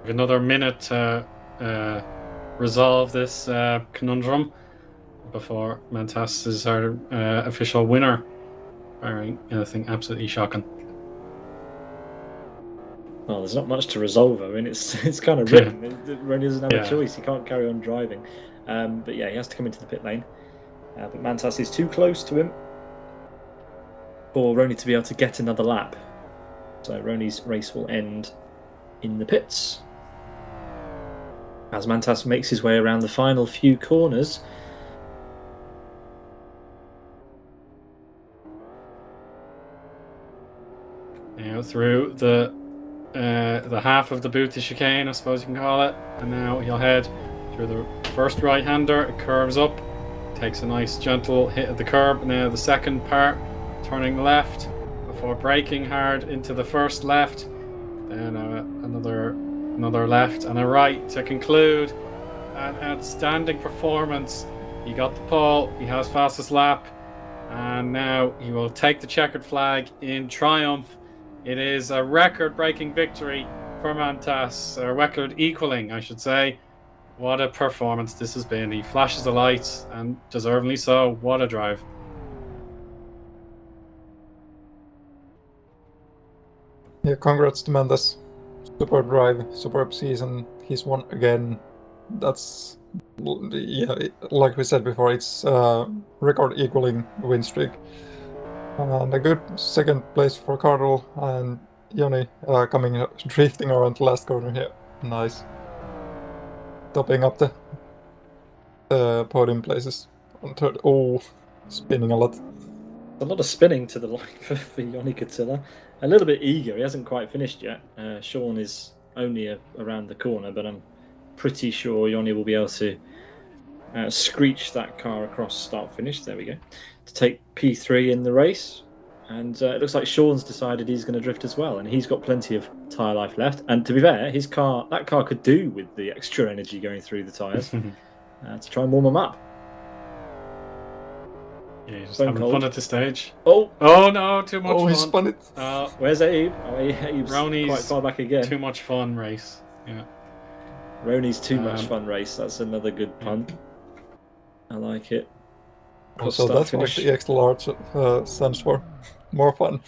Speaker 2: Another minute to resolve this conundrum before Mantas is our official winner, barring anything absolutely shocking.
Speaker 1: Well, there's not much to resolve. I mean, it's kind of written. Rony doesn't have a choice. He can't carry on driving. But yeah, he has to come into the pit lane. But Mantas is too close to him for Rony to be able to get another lap. So Rony's race will end in the pits. as Mantas makes his way around the final few corners.
Speaker 2: Now through the half of the boot to chicane, I suppose you can call it, and now he'll head through the first right-hander. It curves up, takes a nice gentle hit at the curb. Now the second part, turning left before braking hard into the first left, then another left and a right to conclude. An outstanding performance. He got the pole, he has fastest lap, and now he will take the checkered flag in triumph. It is a record-breaking victory for Mantas, a record equaling, I should say. What a performance this has been. He flashes the lights, and deservedly so. What a drive.
Speaker 3: Yeah, congrats to Mantas. Superb drive, superb season. He's won again. That's, yeah, like we said before, it's record equaling win streak. And a good second place for Cardle, and Joni coming drifting around the last corner here. Nice. Topping up the podium places on third. Oh, spinning a lot.
Speaker 1: A lot of spinning to the line for Joni Katila. A little bit eager. He hasn't quite finished yet. Sean is only around the corner, but I'm pretty sure Joni will be able to screech that car across start finish. There we go. To take P3 in the race. And it looks like Sean's decided he's going to drift as well, and he's got plenty of tyre life left. And to be fair, that car could do with the extra energy going through the tyres to try and warm them up.
Speaker 2: Yeah, he's just having fun at this stage.
Speaker 1: Oh
Speaker 2: no, too much fun.
Speaker 3: He spun it.
Speaker 1: Where's Abe? Abe's
Speaker 2: Rony's
Speaker 1: quite far back again.
Speaker 2: Too much fun race. Yeah.
Speaker 1: Rony's too much fun race. That's another good pun. I like it.
Speaker 3: Also, that's what the extra large stands for. More fun.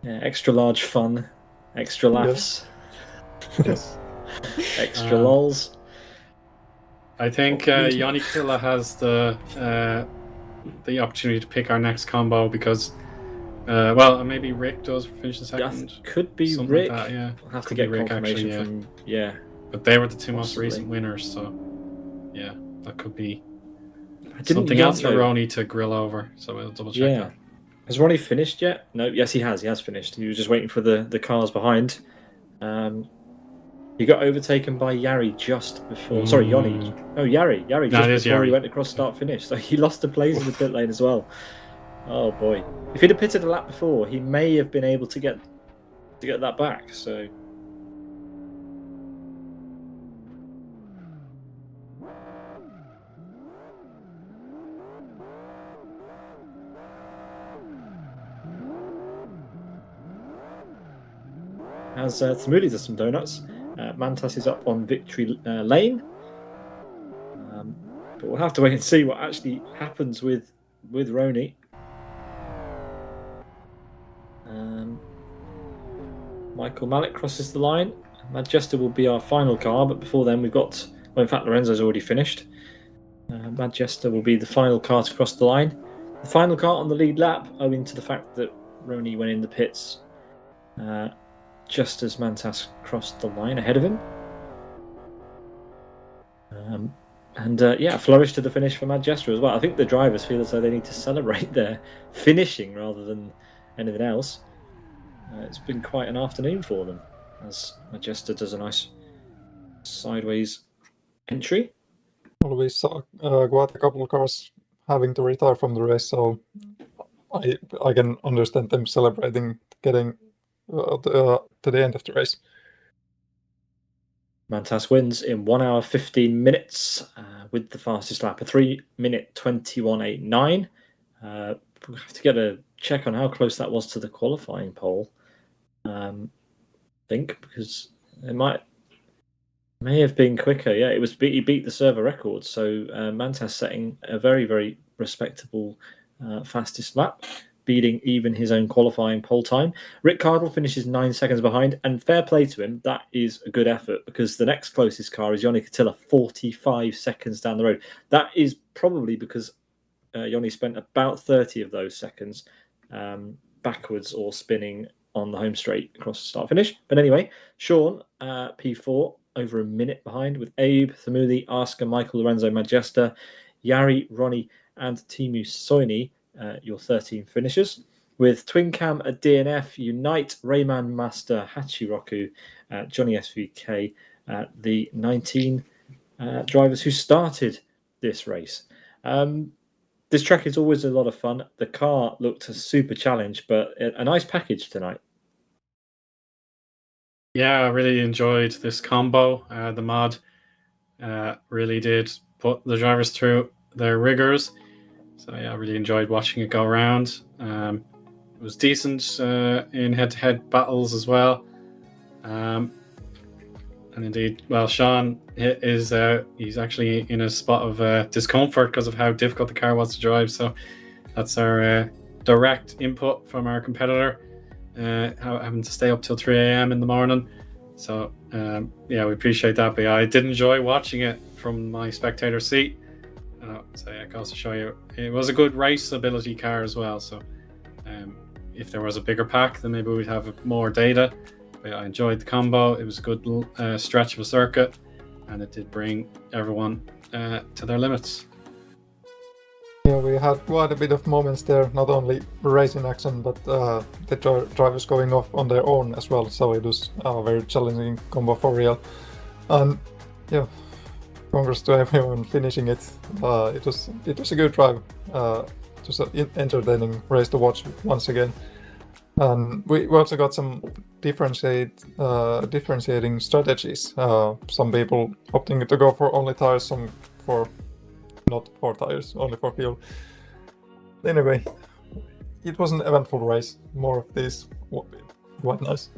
Speaker 1: Yeah, extra large fun. Extra laughs.
Speaker 2: Yes.
Speaker 1: Extra lols.
Speaker 2: I think Joni Katila has the opportunity to pick our next combo because, maybe Rick does finish the second.
Speaker 1: That could be
Speaker 2: Something
Speaker 1: Rick.
Speaker 2: Like that, yeah.
Speaker 1: I'll have to
Speaker 2: Could
Speaker 1: get
Speaker 2: be Rick,
Speaker 1: confirmation
Speaker 2: actually,
Speaker 1: from. Yeah.
Speaker 2: But they were the two most
Speaker 1: Possibly.
Speaker 2: recent winners, so yeah, that could be something else for Rony to grill over. So we'll double check that.
Speaker 1: Has Ronnie finished yet? No. Yes, he has. He has finished. He was just waiting for the cars behind. He got overtaken by Yari just before. Sorry, Joni. Oh, Yari. Yari just before he went across start finish. So he lost the place in the pit lane as well. Oh boy! If he'd have pitted a lap before, he may have been able to get that back. So. As Thamudi does some donuts, Mantas is up on victory lane. But we'll have to wait and see what actually happens with Rony. Michael Malik crosses the line. Manchester will be our final car, but before then we've got... Well, in fact, Lorenzo's already finished. Manchester will be the final car to cross the line. The final car on the lead lap, owing to the fact that Rony went in the pits just as Mantas crossed the line ahead of him. Flourish to the finish for Manchester as well. I think the drivers feel as though they need to celebrate their finishing rather than anything else. It's been quite an afternoon for them as Manchester does a nice sideways entry.
Speaker 3: Well, we saw quite a couple of cars having to retire from the race, so I can understand them celebrating getting to the end of the race.
Speaker 1: Mantas wins in 1 hour 15 minutes with the fastest lap, a 3-minute 21.89. We'll have to get a check on how close that was to the qualifying pole. I think because it may have been quicker. Yeah, he beat the server record. So Mantas setting a very, very respectable fastest lap, beating even his own qualifying pole time. Rick Cardle finishes 9 seconds behind, and fair play to him. That is a good effort because the next closest car is Joni Katila, 45 seconds down the road. That is probably because Joni spent about 30 of those seconds backwards or spinning on the home straight across the start finish. But anyway, Sean, P4, over a minute behind, with Abe, Thamuli, Asker, Michael, Lorenzo, Majesta, Yari, Ronnie, and Timu Soini, your 13 finishers. With Twin Cam at DNF, Unite, Rayman Master, Hachiroku, Johnny SVK, the 19 drivers who started this race. This track is always a lot of fun. The car looked a super challenge, but a nice package tonight.
Speaker 2: Yeah, I really enjoyed this combo. The mod really did put the drivers through their rigors. So yeah, I really enjoyed watching it go around. It was decent in head-to-head battles as well. And indeed, well, Sean is he's actually in a spot of discomfort because of how difficult the car was to drive. So that's our direct input from our competitor, having to stay up till 3 a.m. in the morning. So yeah, we appreciate that. But yeah, I did enjoy watching it from my spectator seat. So yeah, it goes to show you, it was a good race ability car as well. So if there was a bigger pack, then maybe we'd have more data. But yeah, I enjoyed the combo. It was a good stretch of a circuit, and it did bring everyone to their limits.
Speaker 3: Yeah, we had quite a bit of moments there, not only racing action, but the drivers going off on their own as well. So it was a very challenging combo for real. And yeah, congrats to everyone finishing it. It was a good drive. It was an entertaining race to watch once again. And we also got some differentiating strategies. Some people opting to go for only tires, some for not 4 tires, only for fuel. Anyway, it was an eventful race. More of these would be quite nice.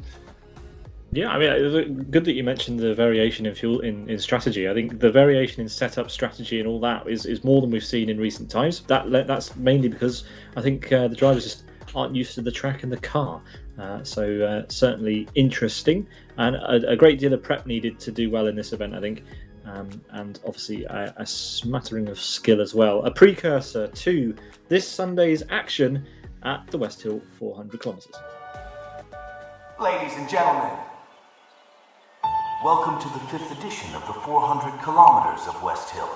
Speaker 1: Yeah, I mean, it was good that you mentioned the variation in fuel in strategy. I think the variation in setup, strategy, and all that is more than we've seen in recent times. That's mainly because I think the drivers just aren't used to the track and the car. So certainly interesting, and a great deal of prep needed to do well in this event, I think. And obviously a smattering of skill as well. A precursor to this Sunday's action at the West Hill 400 kilometres.
Speaker 4: Ladies and gentlemen, welcome to the 5th edition of the 400 kilometers of West Hill.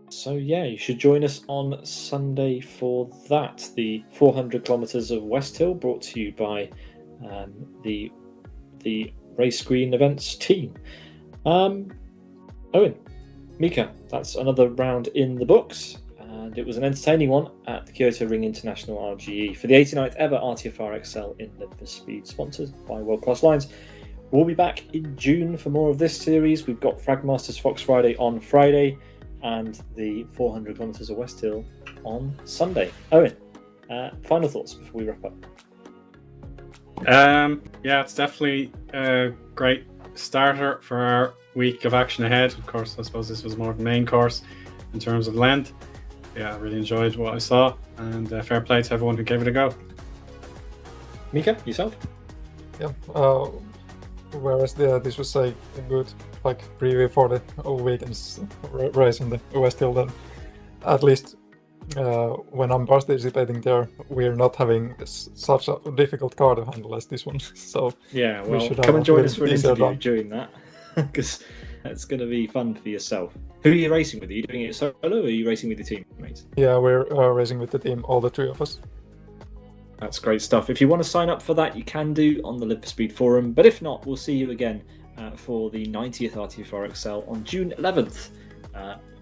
Speaker 1: So yeah, you should join us on Sunday for that. The 400 kilometres of West Hill, brought to you by the Race Green Events team. Eoin, Miika, that's another round in the books, and it was an entertaining one at the Kyoto Ring International RGE for the 89th ever RTFR XL Inlet for Speed, sponsored by World Class Lines. We'll be back in June for more of this series. We've got Fragmasters Fox Friday on Friday, and the 400 kilometres of West Hill on Sunday. Eoin, final thoughts before we wrap up?
Speaker 2: Yeah, it's definitely a great starter for our week of action ahead. Of course, I suppose this was more of the main course in terms of length. Yeah, I really enjoyed what I saw, and fair play to everyone who gave it a go.
Speaker 1: Miika, yourself?
Speaker 3: Yeah, whereas this was a good preview for the weekend's race in the West Hill, then at least when I'm participating there, we're not having such a difficult car to handle as this one. So
Speaker 1: yeah, well, come and join us for an interview during that, because It's going to be fun for yourself. Who are you racing with? Are you doing it solo or are you racing with your teammates?
Speaker 3: Yeah, we're racing with the team, all the three of us.
Speaker 1: That's great stuff. If you want to sign up for that, you can do on the Live for Speed forum. But if not, we'll see you again for the 90th RT4 XL on June 11th.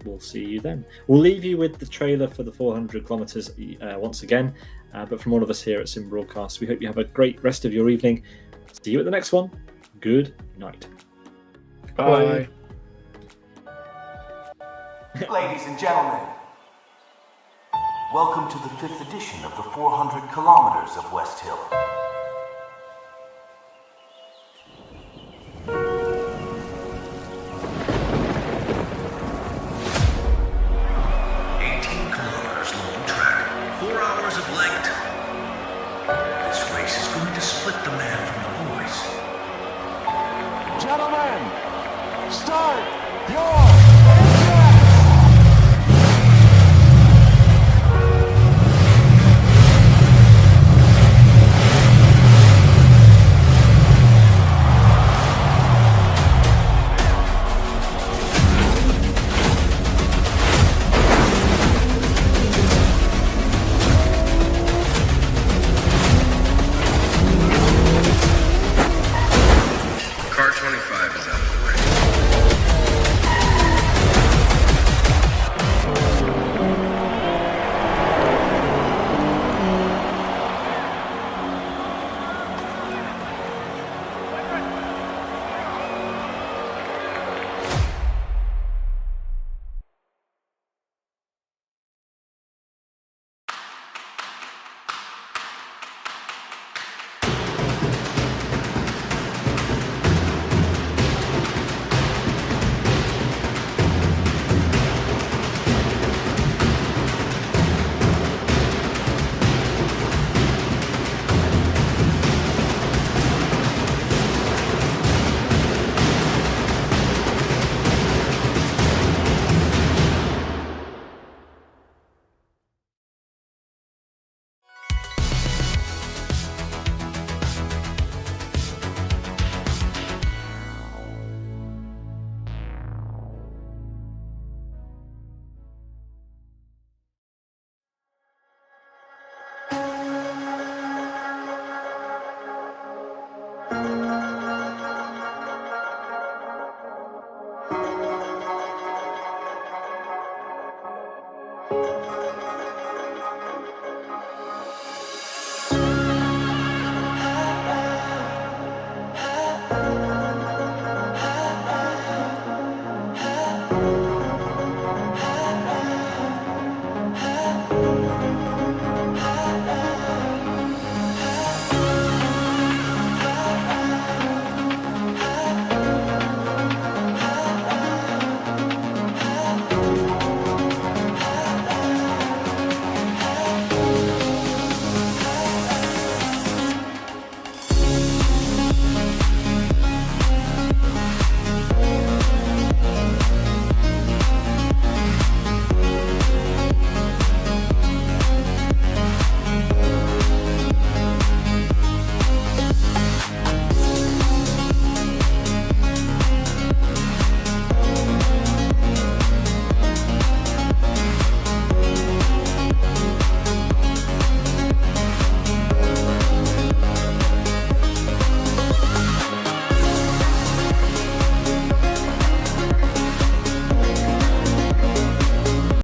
Speaker 1: We'll see you then. We'll leave you with the trailer for the 400 kilometers once again. But from all of us here at Sim Broadcast, we hope you have a great rest of your evening. See you at the next one. Good night.
Speaker 2: Bye.
Speaker 4: Ladies and gentlemen, welcome to the 5th edition of the 400 kilometers of West Hill.
Speaker 5: Long track, 4 hours of length. This race is going to split the man